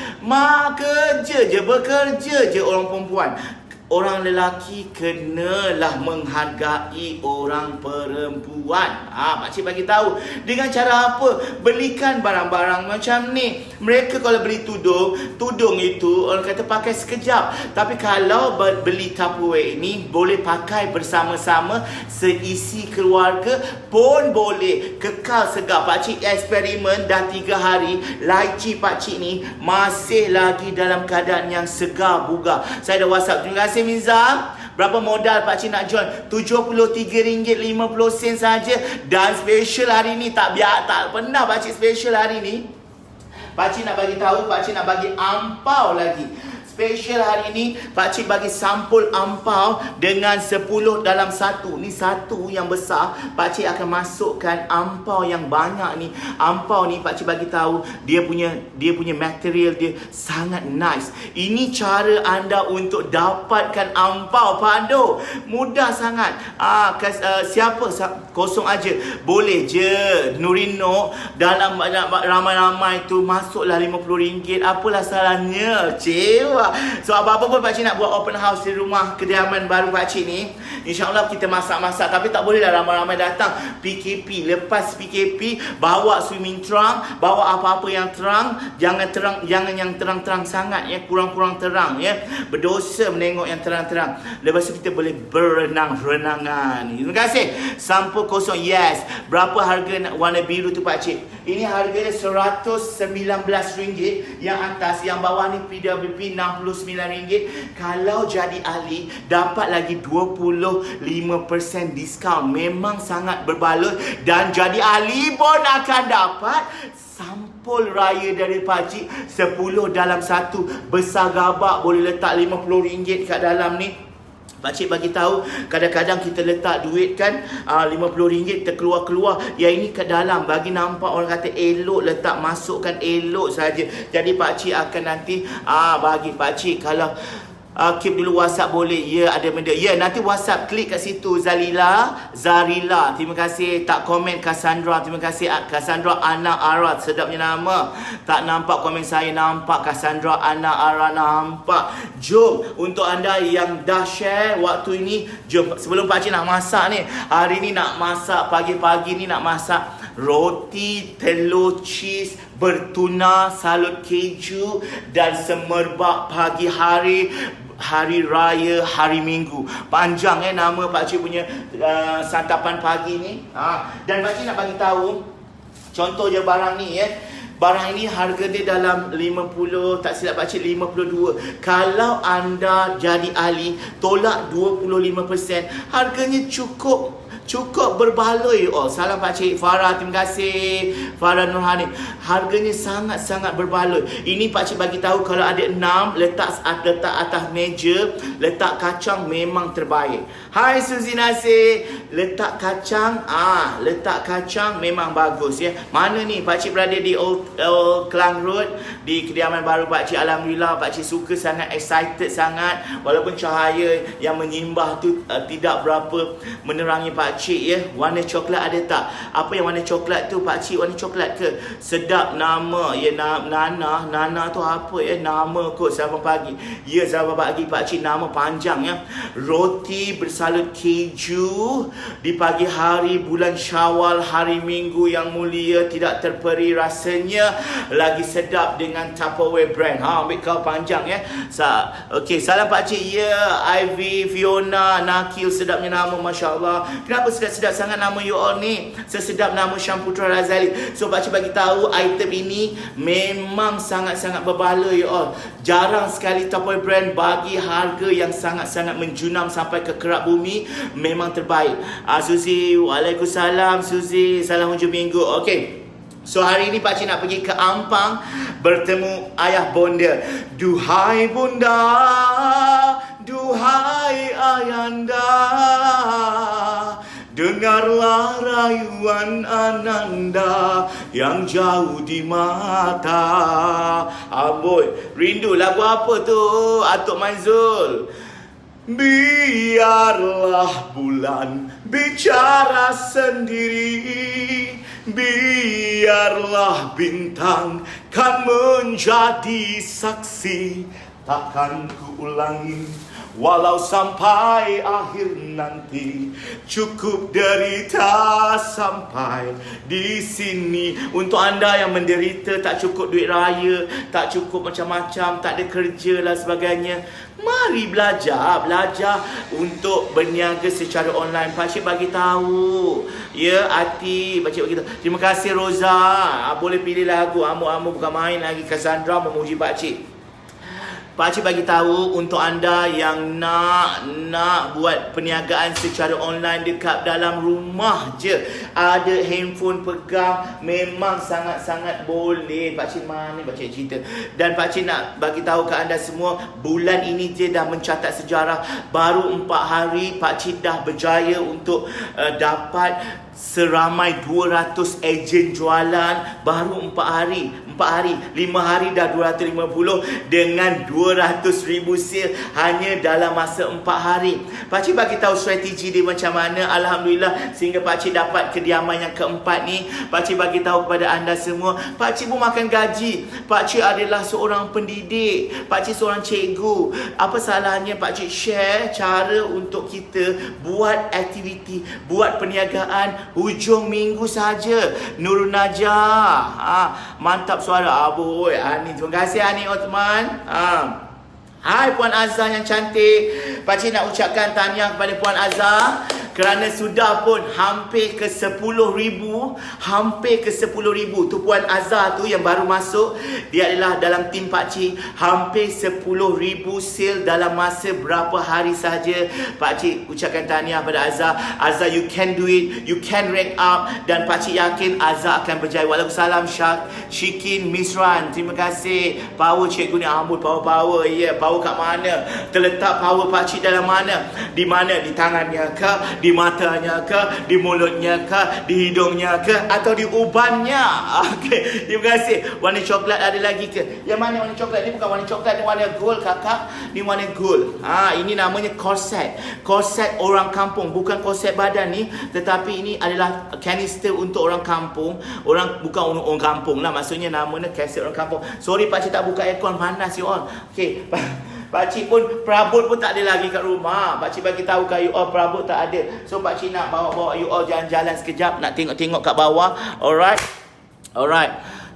[SPEAKER 1] Bekerja je orang perempuan. Orang lelaki kenalah menghargai orang perempuan. Pakcik bagi tahu dengan cara apa? Belikan barang-barang macam ni. Mereka kalau beli tudung itu orang kata pakai sekejap. Tapi kalau beli Tupperware ini boleh pakai bersama-sama, seisi keluarga pun boleh kekal segar. Pakcik eksperimen dah 3 hari. Lychee Pakcik ni masih lagi dalam keadaan yang segar bugar. Saya dah WhatsApp. Terima kasih Miza. Berapa modal Pakcik nak join? RM73.50 saja. Dan special hari ni tak pernah Pakcik special hari ni. Pakcik nak bagi tahu, Pakcik nak bagi ampau lagi. Special hari ni Pakcik bagi sampul ampau dengan 10 dalam 1. Ni satu yang besar. Pakcik akan masukkan ampau yang banyak ni. Ampau ni Pakcik bagi tahu dia punya material dia sangat nice. Ini cara anda untuk dapatkan ampau Pando. Mudah sangat. Siapa kosong aja. Boleh je. Nurino dalam ramai-ramai tu masuklah RM50. Apalah salahnya? Cewa. So apa-apa pun Pakcik nak buat open house di rumah kediaman baru Pakcik ni, InsyaAllah kita masak-masak. Tapi tak bolehlah ramai-ramai datang. PKP, lepas PKP bawa swimming trunk, bawa apa-apa yang terang. Jangan yang terang-terang sangat, kurang-kurang terang, Berdosa menengok yang terang-terang. Lepas tu kita boleh berenang-renangan. Terima kasih. Sampul kosong, yes. Berapa harga warna biru tu Pakcik? Ini harganya RM119. Yang atas, yang bawah ni PWP RM69. Kalau jadi ahli dapat lagi 25% diskaun. Memang sangat berbaloi. Dan jadi ahli pun akan dapat sampul raya dari Pakcik 10 dalam 1. Besar gabak, boleh letak RM50 kat dalam ni. Pakcik bagi tahu, kadang-kadang kita letak duit kan, RM50 terkeluar-keluar. Yang ini ke dalam, bagi nampak orang kata elok, letak masukkan elok saja. Jadi Pakcik akan nanti bagi Pakcik kalau keep dulu WhatsApp boleh. Ya, ada benda. Ya, nanti WhatsApp klik kat situ. Zarila. Terima kasih. Tak komen Cassandra. Terima kasih Cassandra Ana Arat. Sedapnya nama. Tak nampak komen saya. Nampak Cassandra Ana Arat. Nampak. Jom. Untuk anda yang dah share waktu ini, jom. Sebelum Pakcik nak masak ni. Hari ni nak masak. Pagi-pagi ni nak masak roti, telur, cheese, bertuna, salut keju dan semerbak pagi hari raya, hari Minggu. Panjang nama Pakcik punya santapan pagi ni. Dan Pakcik nak bagi tahu contoh je barang ni Barang ini harga dia dalam 50, tak silap Pakcik 52. Kalau anda jadi ahli, tolak 25%. Harganya cukup berbaloi. Salam Pakcik Farah, terima kasih Farah Nurhani. Harganya sangat-sangat berbaloi. Ini Pakcik bagi tahu kalau ada 6, letak atas meja, letak kacang memang terbaik. Hai Suzy Nasir, letak kacang memang bagus Mana ni Pakcik berada di Old Klang Road, di kediaman baru Pakcik. Alhamdulillah Pakcik suka sangat, excited sangat. Walaupun cahaya yang menyimbah tu tidak berapa menerangi Pakcik, pakcik ya, warna coklat ada tak? Apa yang warna coklat tu pakcik warna coklat ke? Sedap nama ya, Nana tu apa ya? Nama kot sarapan pagi. Ya, sarapan pagi pakcik nama panjang ya. Roti bersalut keju di pagi hari bulan Syawal, hari Minggu yang mulia, tidak terperi rasanya, lagi sedap dengan Tupperware brand. Ambil kau panjang ya. Okey, salam pakcik ya. Ivy, Fiona, Nakil, sedapnya nama, Masya Allah. Kenapa sedap-sedap sangat nama you all ni? Sesedap nama Syamputra Razali. So pakcik bagi tahu item ini memang sangat-sangat berbaloi you all. Jarang sekali Tupperware brand bagi harga yang sangat-sangat menjunam sampai ke kerak bumi. Memang terbaik. Suzy, waalaikumsalam Suzy. Salam hujung minggu. Okey. So hari ini pakcik nak pergi ke Ampang bertemu ayah bonda. Duhai bunda, duhai ayanda, dengarlah rayuan ananda yang jauh di mata. Amboi, rindu lagu apa tu Atuk Maizul? Biarlah bulan bicara sendiri, biarlah bintang kan menjadi saksi. Takkan ku ulangi walau sampai akhir nanti. Cukup derita sampai di sini. Untuk anda yang menderita, tak cukup duit raya, tak cukup macam-macam, tak ada kerja dan sebagainya, mari belajar untuk berniaga secara online. Pakcik bagi tahu ya, Ati, pakcik bagi tahu. Terima kasih Roza. Boleh pilih lagu Amu-Amu bukan main lagi. Cassandra memuji pakcik. Pakcik bagi tahu untuk anda yang nak buat perniagaan secara online dekat dalam rumah je, ada handphone pegang, memang sangat-sangat boleh. Pakcik mana pakcik cerita. Dan pakcik nak bagi tahu ke anda semua, bulan ini je dah mencatat sejarah. Baru 4 hari pakcik dah berjaya untuk dapat seramai 200 ejen jualan. Baru 4 hari, 5 hari dah 250 dengan 200,000 sale hanya dalam masa 4 hari. Pakcik bagi tahu strategi dia macam mana. Alhamdulillah sehingga pakcik dapat kediaman yang keempat ni. Pakcik bagi tahu kepada anda semua, pakcik pun makan gaji. Pakcik adalah seorang pendidik, pakcik seorang cikgu. Apa salahnya pakcik share cara untuk kita buat aktiviti, buat perniagaan hujung minggu saja. Nurul Najah, mantap suara Aboy. Ani, terima kasih Ani Osman. Hai Puan Azhar yang cantik. Pakcik nak ucapkan tahniah kepada Puan Azhar kerana sudah pun hampir ke 10,000. Hampir ke 10,000. Tu Puan Azhar tu yang baru masuk. Dia adalah dalam tim pakcik. Hampir 10,000 sale dalam masa berapa hari saja. Pakcik ucapkan tahniah pada Azhar. Azhar, you can do it. You can rank up. Dan pakcik yakin Azhar akan berjaya. Waalaikumsalam Syikin Misran. Terima kasih. Power cikgu ni ambul. Power. Ya, power kat mana? Terletak power pakcik dalam mana? Di mana? Di tangannya ke? Di matanya ke? Di mulutnya ke? Di hidungnya ke? Atau di ubannya? Okey, terima kasih. Warna coklat ada lagi ke? Yang mana warna coklat? Ni bukan warna coklat, ni warna gold kakak. Ni warna gold. Ini namanya korset. Korset orang kampung, bukan korset badan ni, tetapi ini adalah kanister untuk orang kampung. Bukan orang kampung lah, maksudnya namanya kanister orang kampung. Sorry pakcik tak buka aircon, panas you all. Okey. Pakcik pun perabot pun tak ada lagi kat rumah. Pakcik bagi tahu kat you all perabot tak ada. So pakcik nak bawa you all jalan-jalan sekejap, nak tengok-tengok kat bawah. Alright.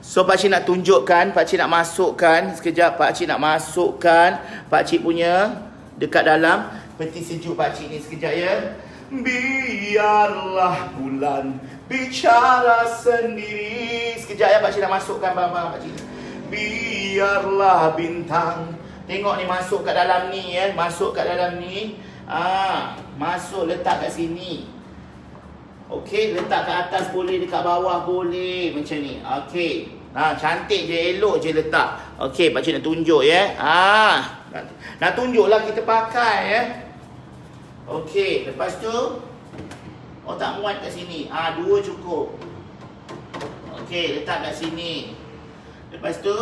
[SPEAKER 1] So pakcik nak tunjukkan, pakcik nak masukkan sekejap, pakcik nak masukkan pakcik punya dekat dalam peti sejuk pakcik ni sekejap ya. Biarlah bulan bicara sendiri. Sekejap ya, pakcik nak masukkan barang-barang pakcik ni. Biarlah bintang. Tengok ni, masuk kat dalam ni ya. Masuk kat dalam ni. Masuk, letak kat sini. Okey, letak kat atas boleh, dekat bawah boleh. Macam ni. Okey. Cantik je, elok je letak. Okey, pakcik nak tunjuk ya. Nak tunjuklah kita pakai ya. Okey, lepas tu tak muat kat sini. 2 cukup. Okey, letak kat sini. Lepas tu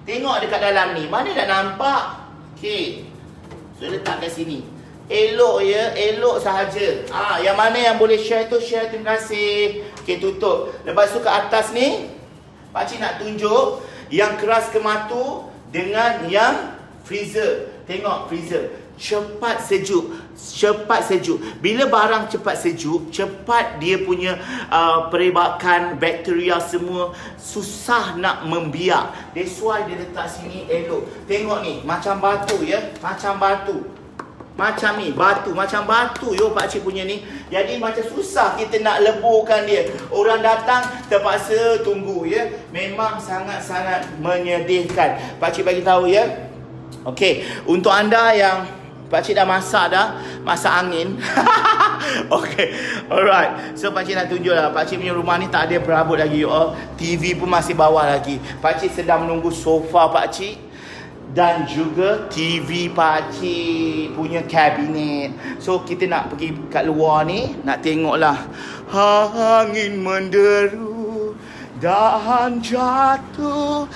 [SPEAKER 1] tengok dekat dalam ni. Mana dah nampak? Okey. So letak kat sini. Elok ya, elok sahaja. Yang mana yang boleh share tu share, terima kasih. Okey, tutup. Lepas tu ke atas ni, pakcik nak tunjuk yang keras kematu dengan yang freezer. Tengok freezer. Cepat sejuk. Cepat sejuk. Bila barang cepat sejuk, cepat dia punya perebakan bakteria semua susah nak membiak. That's why dia letak sini elok. Tengok ni, macam batu ya. Macam batu. Macam ni, macam batu yo pakcik punya ni. Jadi macam susah kita nak leburkan dia. Orang datang terpaksa tunggu ya. Memang sangat-sangat menyedihkan. Pakcik bagi tahu ya. Okey, untuk anda yang pakcik dah masak angin. Okey, alright. So pakcik nak tunjuk lah, pakcik punya rumah ni tak ada perabot lagi you all. TV pun masih bawah lagi. Pakcik sedang menunggu sofa pakcik dan juga TV pakcik punya kabinet. So kita nak pergi kat luar ni, nak tengok lah. Angin menderu, dahan jatuh.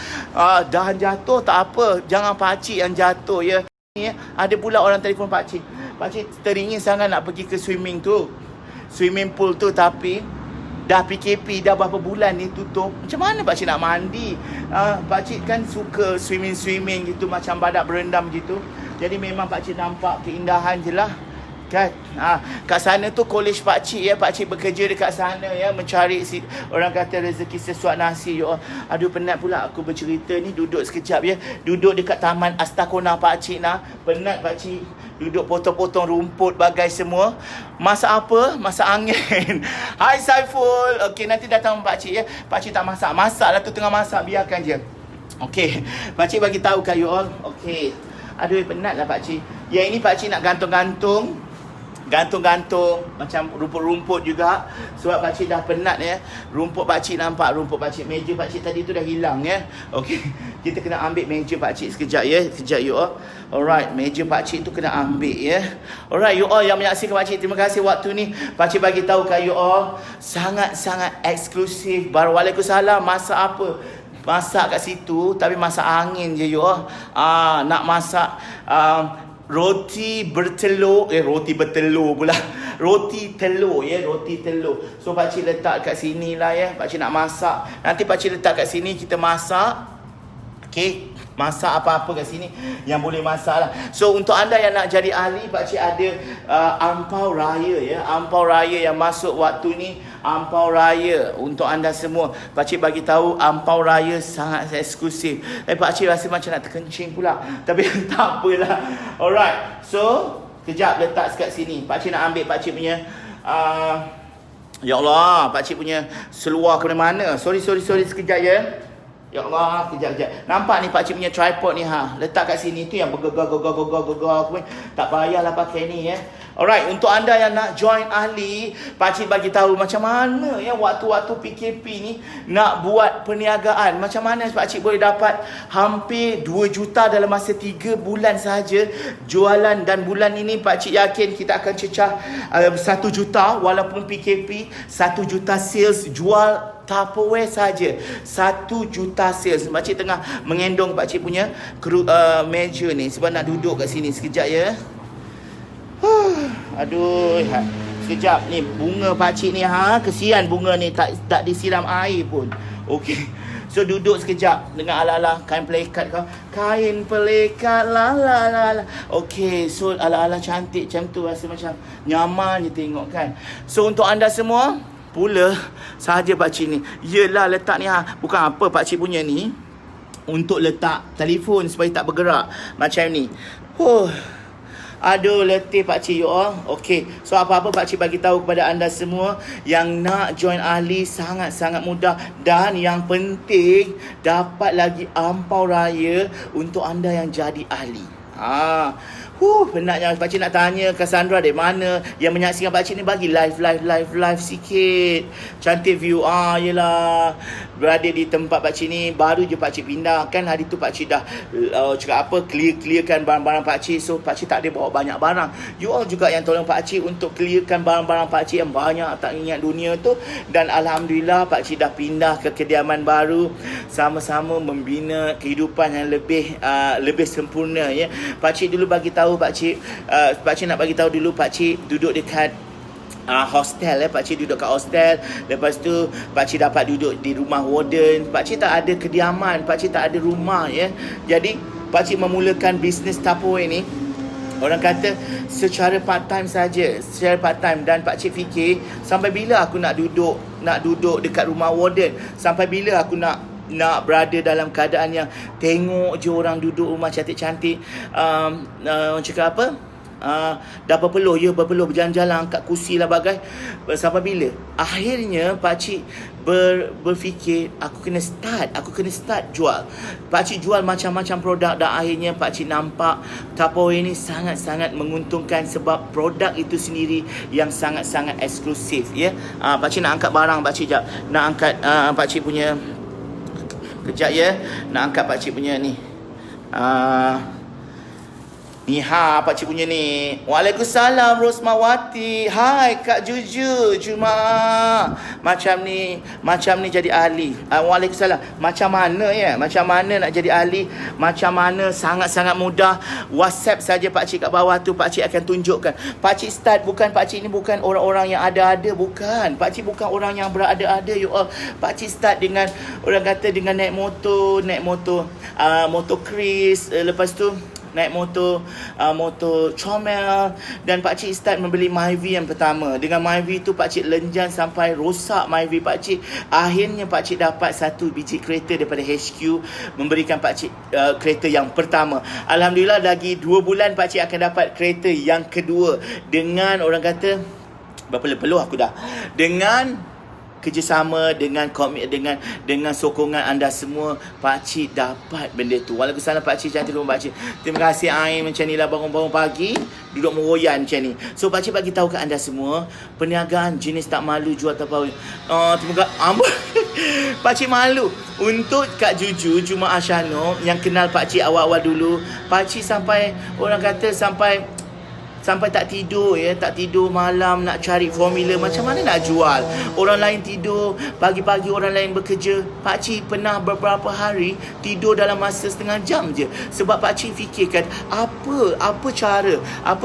[SPEAKER 1] Dahan jatuh tak apa, jangan pakcik yang jatuh ya. Ada pula orang telefon pakcik. Pakcik teringin sangat nak pergi ke swimming pool tu, tapi dah PKP dah berapa bulan ni tutup. Macam mana pakcik nak mandi? Pakcik kan suka swimming gitu, macam badak berendam gitu. Jadi memang pakcik nampak keindahan je lah kan. Kat sana tu college pakcik ya. Pakcik bekerja dekat sana ya, mencari orang kata rezeki sesuap nasi ya. Aduh, penat pula aku bercerita ni. Duduk sekejap ya. Duduk dekat taman Astakona pakcik nah. Penat pakcik. Duduk potong-potong rumput bagai semua. Masak apa? Masak angin. Hai Saiful. Okey, nanti datang pakcik ya. Pakcik tak masak. Masak lah tu, tengah masak, biarkan je. Okey, pakcik bagi tahu kat you all. Okey. Aduh, penat lah pakcik. Yang ini pakcik nak gantung-gantung macam rumput-rumput juga. Sebab pakcik dah penat ya. Rumput pakcik nampak, rumput pakcik. Meja pakcik tadi tu dah hilang ya. Okey, kita kena ambil meja pakcik sekejap ya. Sekejap you all. Alright, meja pakcik tu kena ambil ya. Alright you all yang menyaksikan pakcik, terima kasih waktu ni. Pakcik bagi tahu kat you all, sangat-sangat eksklusif. Waalaikumsalam. Masak apa? Masak kat situ, tapi masak angin je you all. Nak masak roti bertelur pula. Roti telur ya, roti telur. So pakcik letak kat sini lah ya. Pakcik nak masak, nanti pakcik letak kat sini, kita masak. Okey, masak apa-apa kat sini yang boleh masak lah. So untuk anda yang nak jadi ahli, pakcik ada ampau raya ya. Ampau raya yang masuk waktu ni, ampau raya untuk anda semua. Pakcik bagi tahu ampau raya sangat eksklusif. Pakcik rasa macam nak terkencing pula, tapi tak apalah. Alright, so kejap letak kat sini. Pakcik nak ambil pakcik punya ya Allah, pakcik punya seluar ke mana. Sorry sekejap ya. Ya Allah, kejap. Nampak ni pakcik punya tripod ni letak kat sini tu yang bergegar. Tak payahlah pakai ni ya. Alright, untuk anda yang nak join ahli, pakcik bagi tahu macam mana ya waktu-waktu PKP ni nak buat perniagaan. Macam mana pakcik boleh dapat hampir 2 juta dalam masa 3 bulan sahaja jualan, dan bulan ini pakcik yakin kita akan cecah 1 juta walaupun PKP. 1 juta sales jual Tupperware saja. 1 juta sales. Pakcik tengah mengendong pakcik punya meja ni sebab nak duduk kat sini sekejap ya. Aduh, sekejap ni bunga pakcik ni kesian bunga ni tak disiram air pun. Okey. So duduk sekejap dengan ala-ala kain pelikat kau. Kain pelikat la. Okey, so ala-ala cantik macam tu, rasa macam nyaman je tengok kan. So untuk anda semua, pula sahaja pakcik ni. Yelah letak ni bukan apa pakcik punya ni, untuk letak telefon supaya tak bergerak macam ni. Aduh, letih pakcik you all. Okey, so apa-apa pakcik bagi tahu kepada anda semua yang nak join ahli, sangat-sangat mudah, dan yang penting dapat lagi ampau raya untuk anda yang jadi ahli. Penatnya pakcik nak tanya Cassandra dari mana yang menyaksikan pakcik ni, bagi live sikit. Cantik view. Yelah, berada di tempat pakcik ni baru je pakcik pindah kan. Hari tu pakcik dah cakap apa, clearkan barang-barang pakcik. So pakcik tak ada bawa banyak barang. You all juga yang tolong pakcik untuk clearkan barang-barang pakcik yang banyak tak ingat dunia tu. Dan alhamdulillah pakcik dah pindah ke kediaman baru, sama-sama membina kehidupan yang lebih sempurna ya. Pakcik dulu bagi tahu tahu pak cik nak bagi tahu dulu pak cik duduk dekat hostel pak cik duduk kat hostel. Lepas tu pak cik dapat duduk di rumah warden. Pak cik tak ada kediaman, pak cik tak ada rumah ya. Jadi pak cik memulakan bisnes Tupperware ni, orang kata secara part time saja, secara part time. Dan pak cik fikir sampai bila aku nak duduk dekat rumah warden, sampai bila aku nak berada dalam keadaan yang tengok je orang duduk rumah cantik-cantik, orang cakap apa, dah berpeluh berjalan-jalan angkat kursi lah bagai. Sampai bila? Akhirnya pakcik berfikir aku kena start jual. Pakcik jual macam-macam produk dan akhirnya pakcik nampak Tupperware ni sangat-sangat menguntungkan sebab produk itu sendiri yang sangat-sangat eksklusif ya. Pakcik nak angkat barang pakcik jap. Nak angkat pakcik punya kejap ya. Nak angkat pakcik punya ni. Ni pakcik punya ni. Waalaikumsalam Rosmawati. Hai Kak Juju. Cuma macam ni jadi ahli. Waalaikumsalam. Macam mana ya? Macam mana nak jadi ahli? Macam mana? Sangat-sangat mudah. WhatsApp saja pakcik kat bawah tu, pakcik akan tunjukkan. Pakcik start pakcik ni bukan orang-orang yang ada-ada, bukan. Pakcik bukan orang yang berada-ada you all. Pakcik start dengan orang kata dengan naik motor motor Chris, lepas tu naik motor Comel, dan pakcik start membeli Myvi yang pertama. Dengan Myvi tu pakcik lenjan sampai rosak Myvi pakcik. Akhirnya pakcik dapat satu biji kereta daripada HQ, memberikan pakcik kereta yang pertama. Alhamdulillah lagi 2 bulan pakcik akan dapat kereta yang kedua. Dengan orang kata berpeluh aku dah. Dengan kerjasama, dengan sokongan anda semua, pakcik dapat benda tu. Waalaikumsalam pakcik, cantik rumah pakcik. Terima kasih Ain macam ni lah, bangun-bangun pagi duduk meroyan macam ni. So pakcik bagi tahu kat anda semua, perniagaan jenis tak malu jual Tupperware. Terima kasih. Pakcik malu. Untuk Kak Juju Jumaah Syano yang kenal pakcik awal-awal dulu, pakcik sampai orang kata sampai tak tidur malam nak cari formula macam mana nak jual. Orang lain tidur, pagi-pagi orang lain bekerja. Pakcik pernah beberapa hari tidur dalam masa setengah jam je. Sebab pakcik fikirkan apa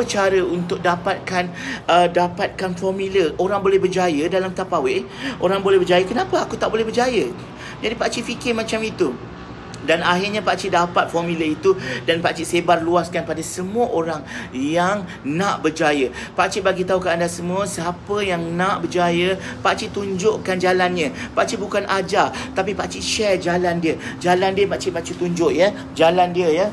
[SPEAKER 1] cara untuk dapatkan formula. Orang boleh berjaya dalam Tupperware, orang boleh berjaya, kenapa aku tak boleh berjaya? Jadi pakcik fikir macam itu. Dan akhirnya pakcik dapat formula itu dan pakcik sebar luaskan pada semua orang yang nak berjaya. Pakcik bagi tahu ke anda semua, siapa yang nak berjaya, pakcik tunjukkan jalannya. Pakcik bukan ajar, tapi pakcik share jalan dia. Jalan dia pakcik tunjuk ya. Jalan dia ya.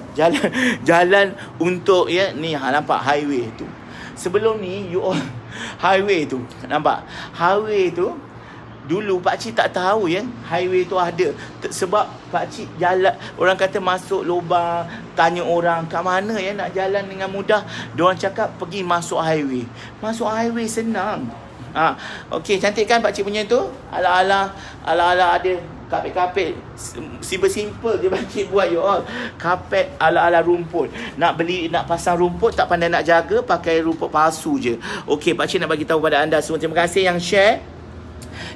[SPEAKER 1] Jalan untuk ya ni nampak highway tu. Sebelum ni you all highway tu nampak. Highway tu dulu pakcik tak tahu ya highway tu ada. Sebab pakcik jalan, orang kata masuk lubang, tanya orang kat mana ya nak jalan dengan mudah. Diorang cakap pergi masuk highway. Masuk highway senang. Okey, cantik kan pakcik punya tu? Ala-ala ada kapet-kapet. Simple je pakcik buat you all. Kapet ala-ala rumput. Nak pasang rumput tak pandai nak jaga, pakai rumput palsu je. Okey, pakcik nak bagi tahu pada anda semua. Terima kasih yang share.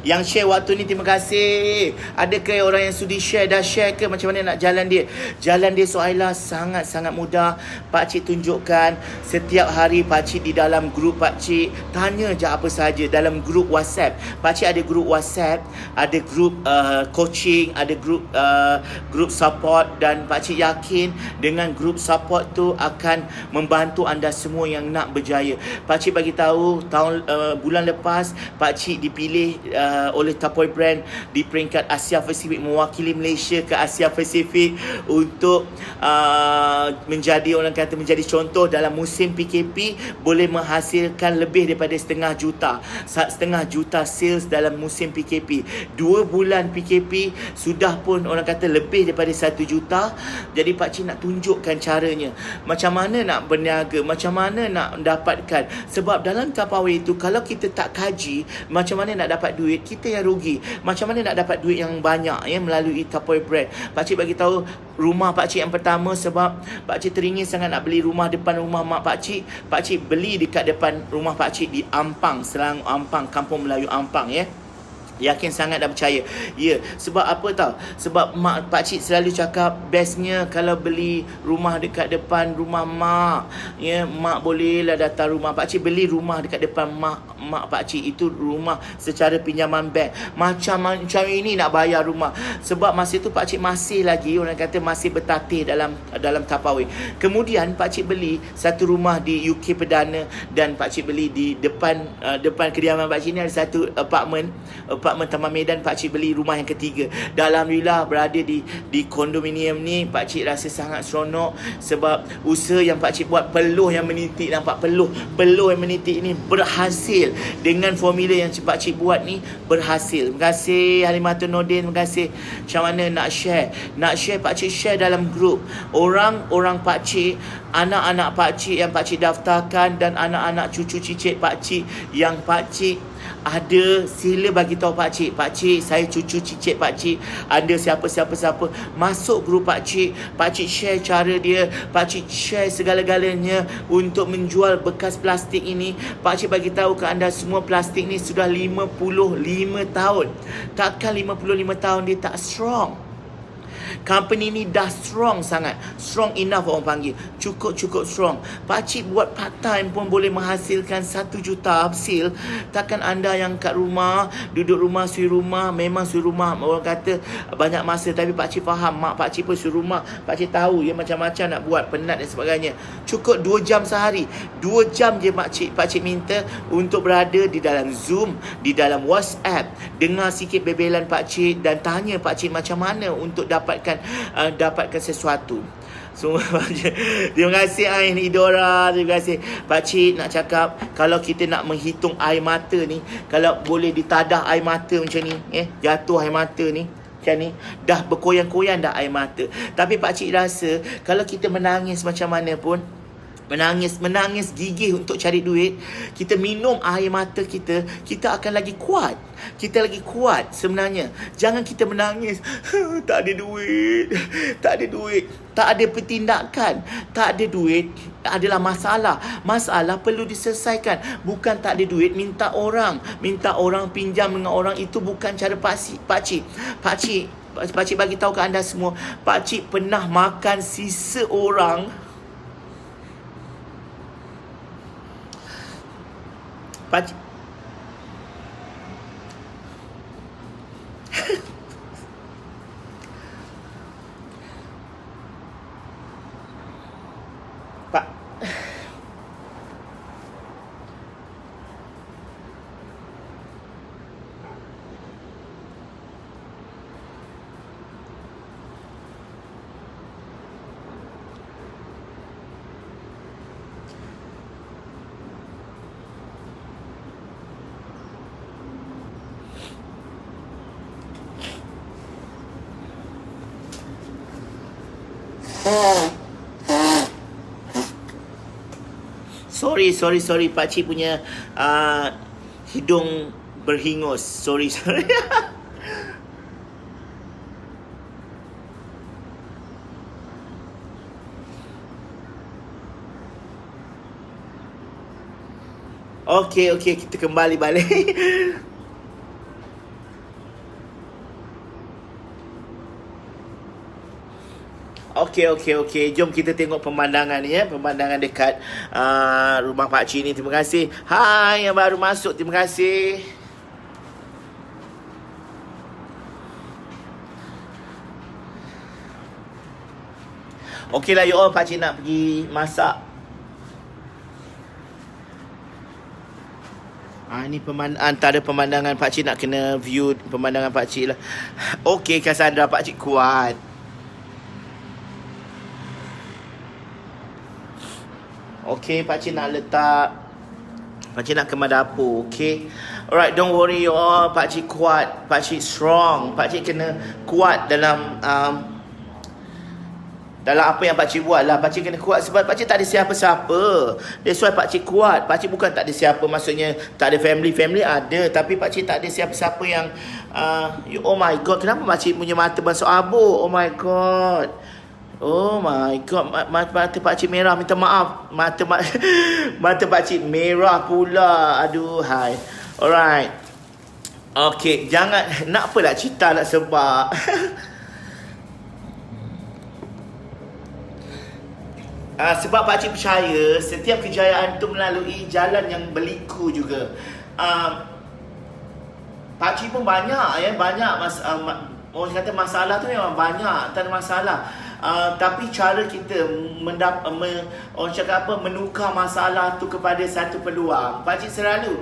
[SPEAKER 1] Yang share waktu ni, terima kasih. Adakah orang yang sudi share, dah share ke macam mana nak jalan dia? Jalan dia Suhaila sangat-sangat mudah. Pakcik tunjukkan. Setiap hari pakcik di dalam grup pakcik, tanya je apa sahaja dalam grup WhatsApp. Pakcik ada grup WhatsApp, ada grup coaching, ada grup support, dan pakcik yakin dengan grup support tu akan membantu anda semua yang nak berjaya. Pakcik bagi tahu bulan lepas pakcik dipilih oleh Tupperware Brand di peringkat Asia Pasifik, mewakili Malaysia ke Asia Pasifik untuk menjadi contoh dalam musim PKP, boleh menghasilkan lebih daripada setengah juta sales dalam musim PKP. 2 bulan PKP sudah pun orang kata lebih daripada 1 juta. Jadi pakcik nak tunjukkan caranya, macam mana nak berniaga, macam mana nak dapatkan. Sebab dalam Tupperware itu, kalau kita tak kaji macam mana nak dapat duit, kita yang rugi. Macam mana nak dapat duit yang banyak ya melalui Tupperware Brand. Pakcik bagi tahu rumah pakcik yang pertama, sebab pakcik teringin sangat nak beli rumah depan rumah mak pakcik. Pakcik beli dekat depan rumah pakcik di Ampang, Selangor Ampang, Kampung Melayu Ampang ya. Yakin sangat dan percaya. Ya, sebab apa tau? Sebab mak pakcik selalu cakap bestnya kalau beli rumah dekat depan rumah mak. Ya, mak bolehlah datang rumah pakcik, beli rumah dekat depan mak pakcik. Itu rumah secara pinjaman bank. Macam ini nak bayar rumah. Sebab masa tu pakcik masih lagi, orang kata masih bertatih dalam tapawai. Kemudian pakcik beli satu rumah di UK Perdana, dan pakcik beli di depan kediaman pakcik ni ada satu apartmen Taman Medan. Pakcik beli rumah yang ketiga. Dan alhamdulillah berada di kondominium ni, pakcik rasa sangat seronok sebab usaha yang pakcik buat, peluh yang menitik, nampak peluh yang menitik ni berhasil. Dengan formula yang pakcik buat ni berhasil. Terima kasih Halimatul Nordin, terima kasih. Macam mana nak share pakcik share dalam grup orang pakcik, anak-anak pakcik yang pakcik daftarkan, dan anak-anak cucu cicit pakcik yang pakcik ada, sila bagi tahu pakcik, saya cucu cicit pakcik, ada siapa masuk grup pakcik share cara dia, pakcik share segala-galanya untuk menjual bekas plastik ini. Pakcik bagi tahu ke anda semua, plastik ni sudah 55 tahun. Takkan 55 tahun dia tak strong? Company ni dah strong sangat. Strong enough orang panggil. Cukup strong. Pakcik buat part time pun boleh menghasilkan 1 juta hasil. Takkan anda yang kat rumah, duduk rumah, suri rumah. Memang suri rumah orang kata banyak masa, tapi pakcik faham, mak pakcik pun suri rumah. Pakcik tahu ya macam-macam nak buat, penat dan sebagainya. Cukup 2 jam sehari. 2 jam je pakcik minta untuk berada di dalam Zoom, di dalam WhatsApp, dengar sikit bebelan pakcik dan tanya pakcik macam mana untuk dapatkan sesuatu. Semua terima kasih Ain Idora, terima kasih. Pakcik nak cakap, kalau kita nak menghitung air mata ni, kalau boleh ditadah air mata macam ni, jatuh air mata ni macam ni, dah berkoyan-koyan dah air mata. Tapi pakcik rasa kalau kita menangis macam mana pun, menangis gigih untuk cari duit, kita minum air mata kita akan lagi kuat. Kita lagi kuat sebenarnya. Jangan kita menangis, tak ada duit, tak ada pertindakan, tak ada duit adalah masalah. Masalah perlu diselesaikan. Bukan tak ada duit, minta orang pinjam dengan orang, itu bukan cara pakcik. Pakcik bagi tahu ke anda semua, pakcik pernah makan sisa orang. Pakcik Pak Sorry, pakcik punya hidung berhingus. Sorry. Okey, kita kembali balik. Okey. Jom kita tengok pemandangan ni ya. Pemandangan dekat rumah pakcik ni. Terima kasih. Hai yang baru masuk. Terima kasih. Okeylah you all, pakcik nak pergi masak. Ni antara pemandangan pakcik, nak kena view pemandangan pakcik lah. Okey Cassandra, pakcik kuat. Okey, pakcik nak kemas dapur. Okey. Alright, don't worry you all. Pakcik kuat, pakcik strong. Pakcik kena kuat dalam apa yang pakcik buat lah. Pakcik kena kuat sebab pakcik tak ada siapa-siapa. That's why pakcik kuat. Pakcik bukan tak ada siapa, maksudnya tak ada family ada, tapi pakcik tak ada siapa-siapa yang oh my god, kenapa pakcik punya mata masuk abu? Oh my god, mata pakcik merah, minta maaf. Mata pakcik merah pula. Aduh, hai. Alright. Okey, jangan nak apa nak cerita nak sebab. Sebab pakcik percaya setiap kejayaan tu melalui jalan yang berliku juga. Pakcik pun banyak ya, banyak orang kata masalah tu memang banyak, tak ada masalah. Tapi cara kita orang cakap apa, menukar masalah tu kepada satu peluang. Pakcik selalu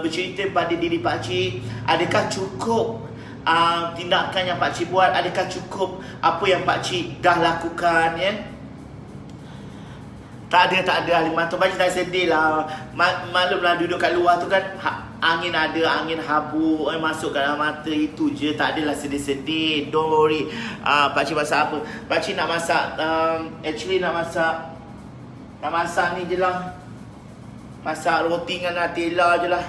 [SPEAKER 1] bercerita pada diri pakcik, adakah cukup tindakan yang pakcik buat, adakah cukup apa yang pakcik dah lakukan ya. Tak ada ahli mata. Pakcik tak sedih lah. Maklumlah duduk kat luar tu kan, angin ada, angin habuk masuk kat dalam mata, itu je. Tak adalah sedih-sedih. Don't worry. Pakcik masak apa? Pakcik nak masak, actually nak masak ni je lah. Masak roti dengan Nutella je lah.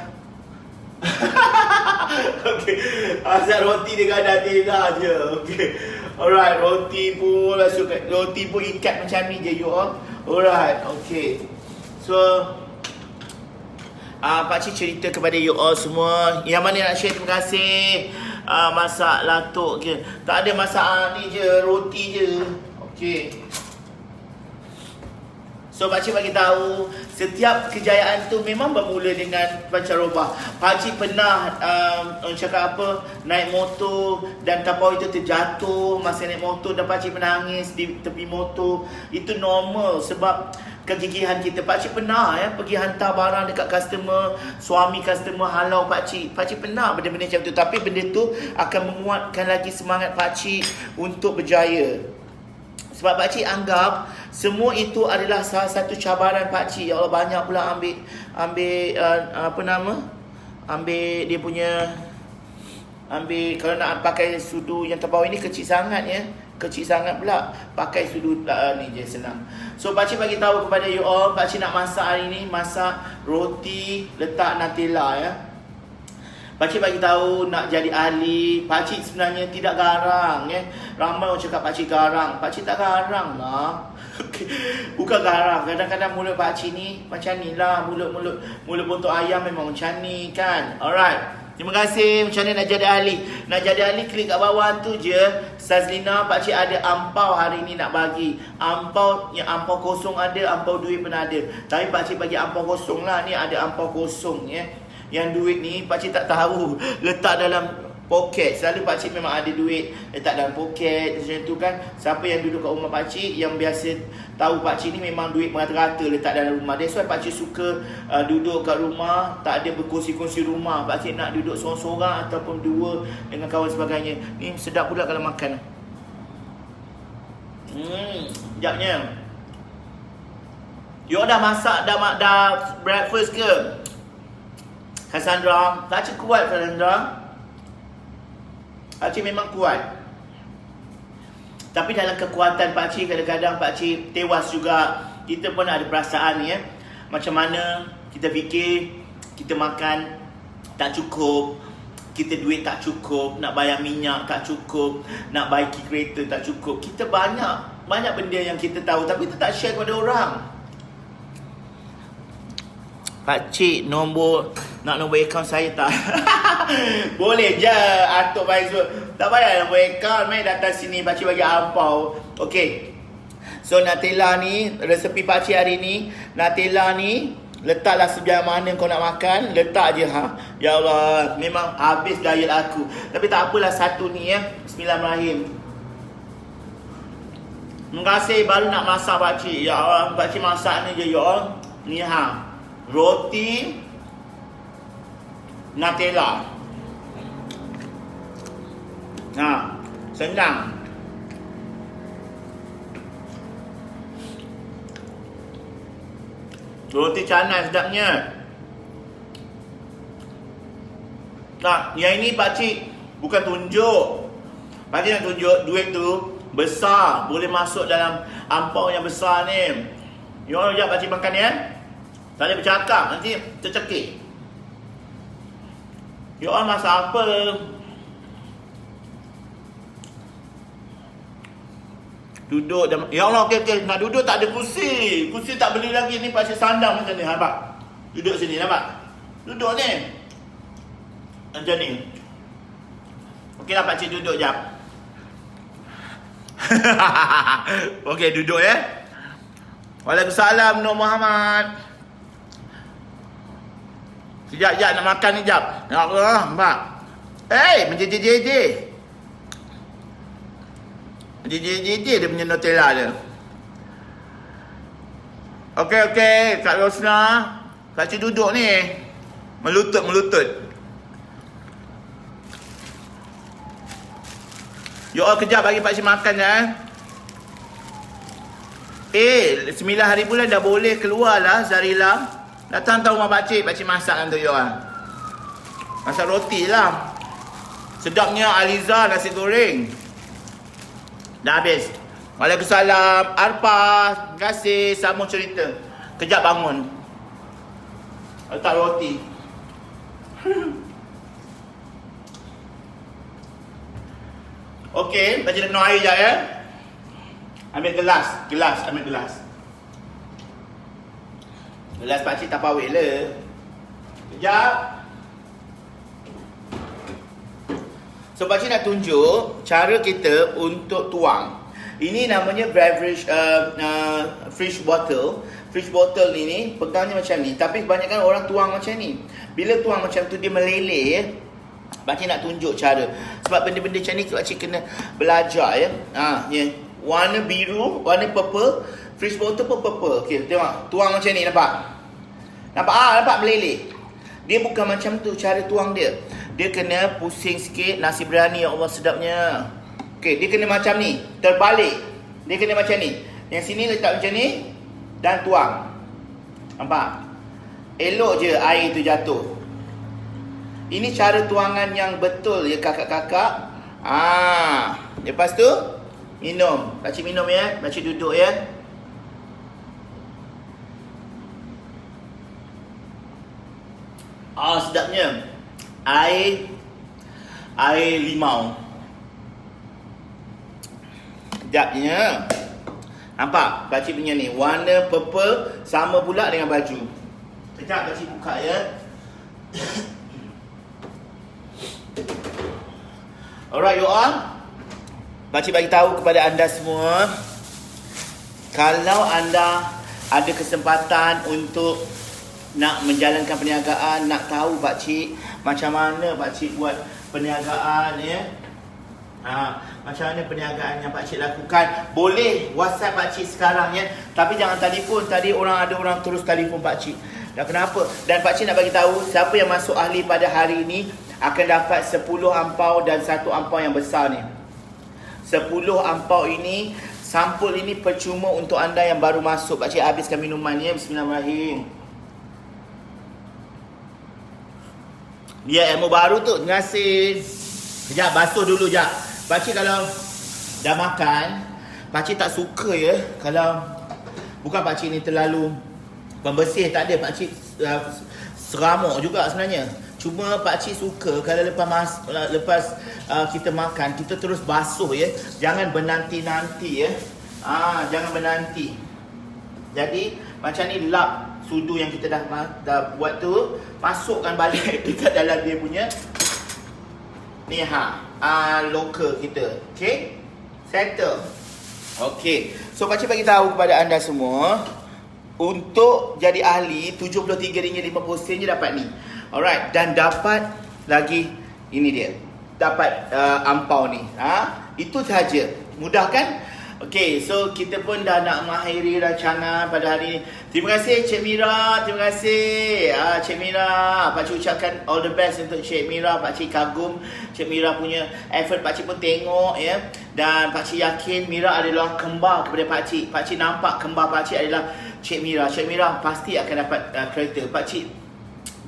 [SPEAKER 1] Okay. Masak roti dengan Nutella je. Okay. Alright, roti pun ikat macam ni je you all. Alright, okay. So pakcik cerita kepada you all semua. Yang mana nak share, terima kasih. Masak latuk ke, tak ada, masak ni je, roti je. Okay. So pakcik bagi tahu, setiap kejayaan tu memang bermula dengan pancarobah. Pakcik pernah orang cakap apa, naik motor dan tapau itu terjatuh masa naik motor dan pakcik menangis di tepi motor. Itu normal sebab kegigihan kita. Pakcik pernah ya pergi hantar barang dekat customer, suami customer halau pakcik. Pakcik pernah benda-benda macam tu, tapi benda tu akan menguatkan lagi semangat pakcik untuk berjaya. Sebab pakcik anggap semua itu adalah salah satu cabaran pakcik. Ya Allah, banyak pula ambil ambil dia punya, kalau nak pakai sudu yang tebal ini kecil sangat ya. Kecil sangat pula. Pakai sudu ni je, senang. So pakcik bagi tahu kepada you all, pakcik nak masak hari ni, masak roti letak Nutella ya. Pakcik bagi tahu nak jadi ahli. Pakcik sebenarnya tidak garang ya. Ramai orang cakap pakcik garang. Pakcik tak garang lah. Bukan garang. Kadang-kadang mulut pakcik ni macam ni lah. Mulut bontot ayam memang macam ni kan. Alright. Terima kasih. Macam mana nak jadi ahli? Nak jadi ahli, klik kat bawah tu je. Sazlina, pakcik ada ampau hari ni nak bagi. Ampau kosong ada, ampau duit pun ada. Tapi pakcik bagi ampau kosong lah. Ni ada ampau kosong ya. Yang duit ni pakcik tak tahu, letak dalam poket. Selalu pakcik memang ada duit letak dalam poket macam tu kan. Siapa yang duduk kat rumah pakcik yang biasa tahu pakcik ni memang duit merata-rata letak dalam rumah. That's why pakcik suka duduk kat rumah, tak ada berkongsi-kongsi rumah. Pakcik nak duduk seorang-seorang ataupun dua dengan kawan sebagainya. Ni sedap pula kalau makan. Sekejapnya. You dah masak, dah breakfast ke? Cassandra, pakcik kuat Cassandra. Pakcik memang kuat. Tapi dalam kekuatan pakcik, kadang-kadang pakcik tewas juga. Kita pun ada perasaan ya. Macam mana kita fikir, kita makan tak cukup, kita duit tak cukup, nak bayar minyak tak cukup, nak baiki kereta tak cukup. Kita banyak benda yang kita tahu tapi kita tak share kepada orang. Pakcik nak nombor akaun saya tak? Boleh je Atuk Faizul. Tak payah nombor akaun, main datang sini pakcik bagi ampau. Okey. So Nutella ni, resepi pakcik hari ni, Nutella ni letaklah sebelah mana kau nak makan, letak je ha. Ya Allah, memang habis diet aku. Tapi tak apalah, satu ni ya. Bismillahirrahmanirrahim. Terima kasih, baru nak masak pakcik. Ya Allah, pakcik masak ni je ya Allah. Ni ha. Roti Nutella. Senang. Roti canai sedapnya. Nah, yang ini pakcik bukan tunjuk. Pakcik nak tunjuk duit tu besar, boleh masuk dalam ampau yang besar ni. You all sekejap pakcik makan ya. Tak boleh bercakap, nanti tercekik. You all masak apa? Duduk dan... Ya Allah, okey. Nak duduk tak ada kursi. Kursi tak beli lagi ni, pakcik sandang macam ni. Nampak? Duduk sini, nampak? Duduk ni. Macam ni. Okey lah pakcik duduk jap. Okey, duduk ya. Waalaikumsalam Nur Muhammad. Sekejap nak makan ni jap. Ya Allah, nampak. Menjeje-jeje. Menjeje-jeje dia punya Nutella dia. Okey, Kak Rosna. Pakcik duduk ni. Melutut. You all kejap bagi pakcik makan ya. 9 hari bulan dah boleh keluar lah Zarila. Datang tahu rumah pakcik masak untuk you all. Masak roti lah. Sedapnya Aliza nasi goreng. Dah habis. Waalaikumsalam Arpa. Terima kasih. Sambung cerita. Kejap bangun. Letak roti. Okey, pakcik nak minum air sekejap ya. Ambil gelas. Ambil gelas. Gelas pakcik tak pawik le. Kejap. So pakcik nak tunjuk cara kita untuk tuang. Ini namanya beverage fish bottle. Fish bottle ni pegangnya macam ni. Tapi kebanyakan orang tuang macam ni. Bila tuang macam tu dia meleleh ya. Pakcik nak tunjuk cara. Sebab benda-benda macam ni pakcik kena belajar ya. Ya. Warna biru, warna purple. Fish bottle pun purple. Okey, tengok. Tuang macam ni nampak? Nampak meleleh. Dia bukan macam tu cara tuang dia. Dia kena pusing sikit. Nasi biryani, ya Allah sedapnya. Okey, dia kena macam ni. Terbalik. Dia kena macam ni. Yang sini letak macam ni. Dan tuang. Nampak? Elok je air tu jatuh. Ini cara tuangan yang betul ya kakak-kakak. Lepas tu minum. Pakcik minum ya. Pakcik duduk ya. Sedapnya. Air limau. Sedapnya. Nampak? Pakcik punya ni. Warna purple sama pula dengan baju. Sekejap pakcik buka ya. Alright you all. Pakcik bagi tahu kepada anda semua. Kalau anda ada kesempatan untuk nak menjalankan perniagaan, nak tahu pakcik macam mana pakcik buat perniagaan ya. Macam mana perniagaan yang pakcik lakukan, boleh WhatsApp pakcik sekarang ya. Tapi jangan telefon. Tadi ada orang terus telefon pakcik. Dan kenapa? Dan pakcik nak bagi tahu siapa yang masuk ahli pada hari ini akan dapat 10 ampau dan 1 ampau yang besar ni. 10 ampau ini, sampul ini percuma untuk anda yang baru masuk. Pakcik habiskan minuman ya. Bismillahirrahmanirrahim. Ya, ilmu baru tu. Terima kasih. Sekejap, basuh dulu sekejap. Pakcik kalau dah makan, pakcik tak suka ya. Kalau bukan pakcik ni terlalu pembersih, tak ada. Pakcik seramuk juga sebenarnya. Cuma pakcik suka kalau lepas kita makan, kita terus basuh ya. Jangan bernanti-nanti ya. Jangan bernanti. Jadi macam ni lap sudu yang kita dah buat tu, masukkan balik dekat dalam dia punya ni local kita. Okey? Settle. Okey. So pakcik bagi tahu kepada anda semua, untuk jadi ahli RM73.50 je dapat ni. Alright, dan dapat lagi ini dia. Dapat ampau ni. Itu saja. Mudah kan? Okey, so kita pun dah nak mengakhiri rancangan pada hari ini. Terima kasih Cik Mira, terima kasih Cik Mira. Pakcik ucapkan all the best untuk Cik Mira. Pakcik kagum Cik Mira punya effort. Pakcik pun tengok ya. Dan pakcik yakin Mira adalah kembar kepada pakcik. Pakcik nampak kembar pakcik adalah Cik Mira. Cik Mira pasti akan dapat kereta. Pakcik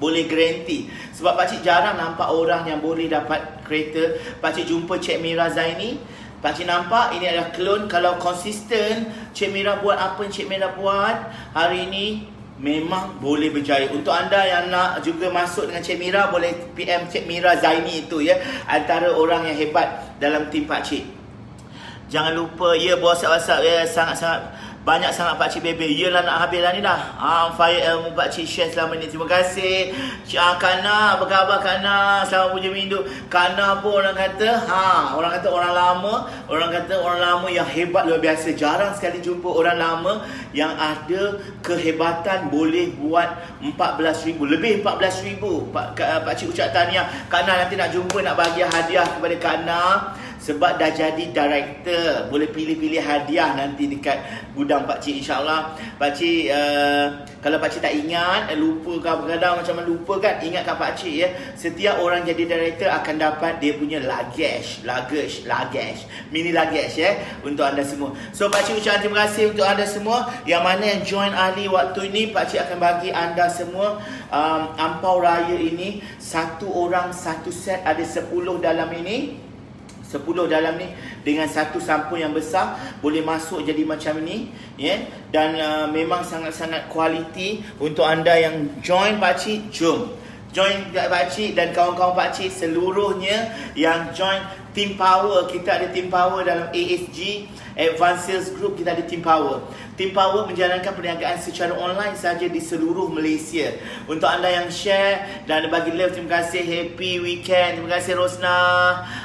[SPEAKER 1] boleh garanti. Sebab pakcik jarang nampak orang yang boleh dapat kereta. Pakcik jumpa Cik Mira Zaini, pakcik nampak ini adalah klon. Kalau konsisten Cik Mira buat apa yang Cik Mira buat hari ini, memang boleh berjaya. Untuk anda yang nak juga masuk dengan Cik Mira, boleh PM Cik Mira Zaini itu ya. Antara orang yang hebat dalam tim pakcik. Jangan lupa ya, WhatsApp ya, sangat-sangat Banyak sangat pakcik bebe. Yelah nak habis dah ni dah. Fire ilmu pakcik share selama ni. Terima kasih. Kana, apa khabar Kana? Selamat puja minggu. Kana pun orang kata, orang kata orang lama. Orang kata orang lama yang hebat luar biasa. Jarang sekali jumpa orang lama yang ada kehebatan boleh buat 14,000. Lebih 14,000. Pakcik ucap tahniah. Kana nanti nak jumpa, nak bagi hadiah kepada Kana. Sebab dah jadi director. Boleh pilih-pilih hadiah nanti dekat gudang pakcik, insyaAllah. Pakcik, kalau pakcik tak ingat, lupa kadang-kadang macam mana lupa kan, ingatkan pakcik ya. Setiap orang jadi director akan dapat dia punya luggage, mini luggage ya, untuk anda semua. So pakcik ucapkan terima kasih untuk anda semua. Yang mana yang join ahli waktu ini, pakcik akan bagi anda semua ampau raya ini. Satu orang satu set, ada 10 dalam ini. 10 dalam ni dengan satu sampul yang besar, boleh masuk jadi macam ni ya. Dan memang sangat-sangat kualiti untuk anda yang join pakcik. Jom join pakcik dan kawan-kawan pakcik seluruhnya yang join Team Power. Kita ada Team Power dalam ASG, Advanced Sales Group. Kita ada Team Power. Team Power menjalankan perniagaan secara online saja di seluruh Malaysia. Untuk anda yang share dan bagi love, terima kasih. Happy weekend. Terima kasih Rosna.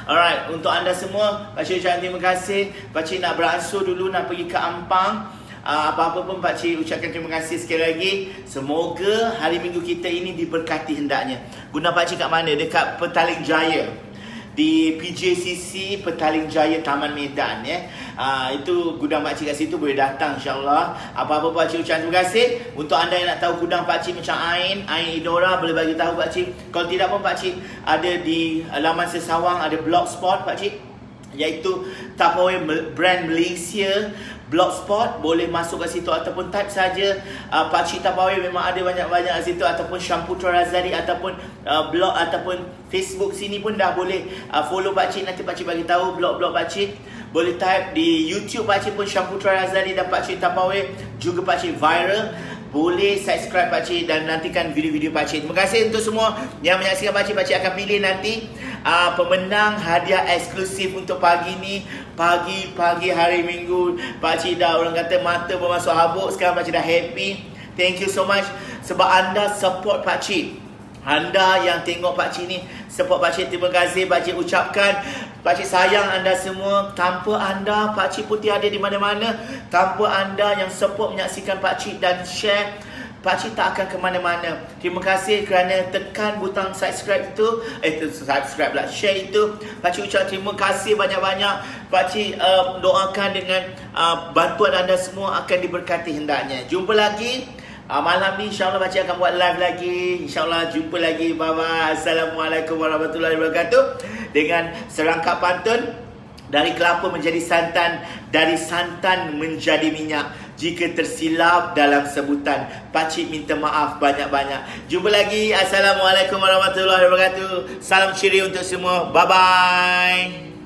[SPEAKER 1] Alright, untuk anda semua, pakcik ucapkan terima kasih. Pakcik nak beransur dulu, nak pergi ke Ampang. Apa-apa pun pakcik ucapkan terima kasih sekali lagi. Semoga hari minggu kita ini diberkati hendaknya. Guna pakcik kat mana? Dekat Petaling Jaya, di PJCC Petaling Jaya Taman Medan ya. Itu gudang pakcik kat situ, boleh datang insyaAllah. Apa-apa pakcik ucapkan terima kasih. Untuk anda yang nak tahu gudang pakcik macam Ain Idora, boleh bagi tahu pakcik. Kalau tidak pun pakcik ada di laman Sesawang, ada blogspot pakcik, iaitu Tupperware Brand Malaysia Blogspot. Boleh masuk ke situ ataupun type saja pakcik Tupperware, memang ada banyak-banyak kat situ. Ataupun Syamputra Razali, ataupun blog ataupun Facebook sini pun dah boleh follow pakcik. Nanti pakcik bagi tahu blog-blog pakcik. Boleh type di YouTube pakcik pun Syamputra Razali dan pakcik Tupperware. Juga pakcik viral. Boleh subscribe pakcik dan nantikan video-video pakcik. Terima kasih untuk semua yang menyaksikan pakcik. Pakcik akan pilih nanti pemenang hadiah eksklusif untuk pagi ni. Pagi hari minggu, pakcik dah orang kata mata bermasuk habuk. Sekarang pakcik dah happy. Thank you so much sebab anda support pakcik. Anda yang tengok pakcik ni support pakcik, terima kasih pakcik ucapkan. Pakcik sayang anda semua. Tanpa anda, pakcik pun tiada di mana-mana. Tanpa anda yang support menyaksikan pakcik dan share, pakcik tak akan ke mana-mana. Terima kasih kerana tekan butang subscribe itu. Subscribe lah, share itu. Pakcik ucap terima kasih banyak-banyak. Pakcik doakan dengan bantuan anda semua akan diberkati hendaknya. Jumpa lagi malam ni, insyaAllah pakcik akan buat live lagi. InsyaAllah jumpa lagi. Bye-bye. Assalamualaikum warahmatullahi wabarakatuh. Dengan serangkap pantun, dari kelapa menjadi santan, dari santan menjadi minyak. Jika tersilap dalam sebutan, pakcik minta maaf banyak-banyak. Jumpa lagi. Assalamualaikum warahmatullahi wabarakatuh. Salam ceria untuk semua. Bye-bye.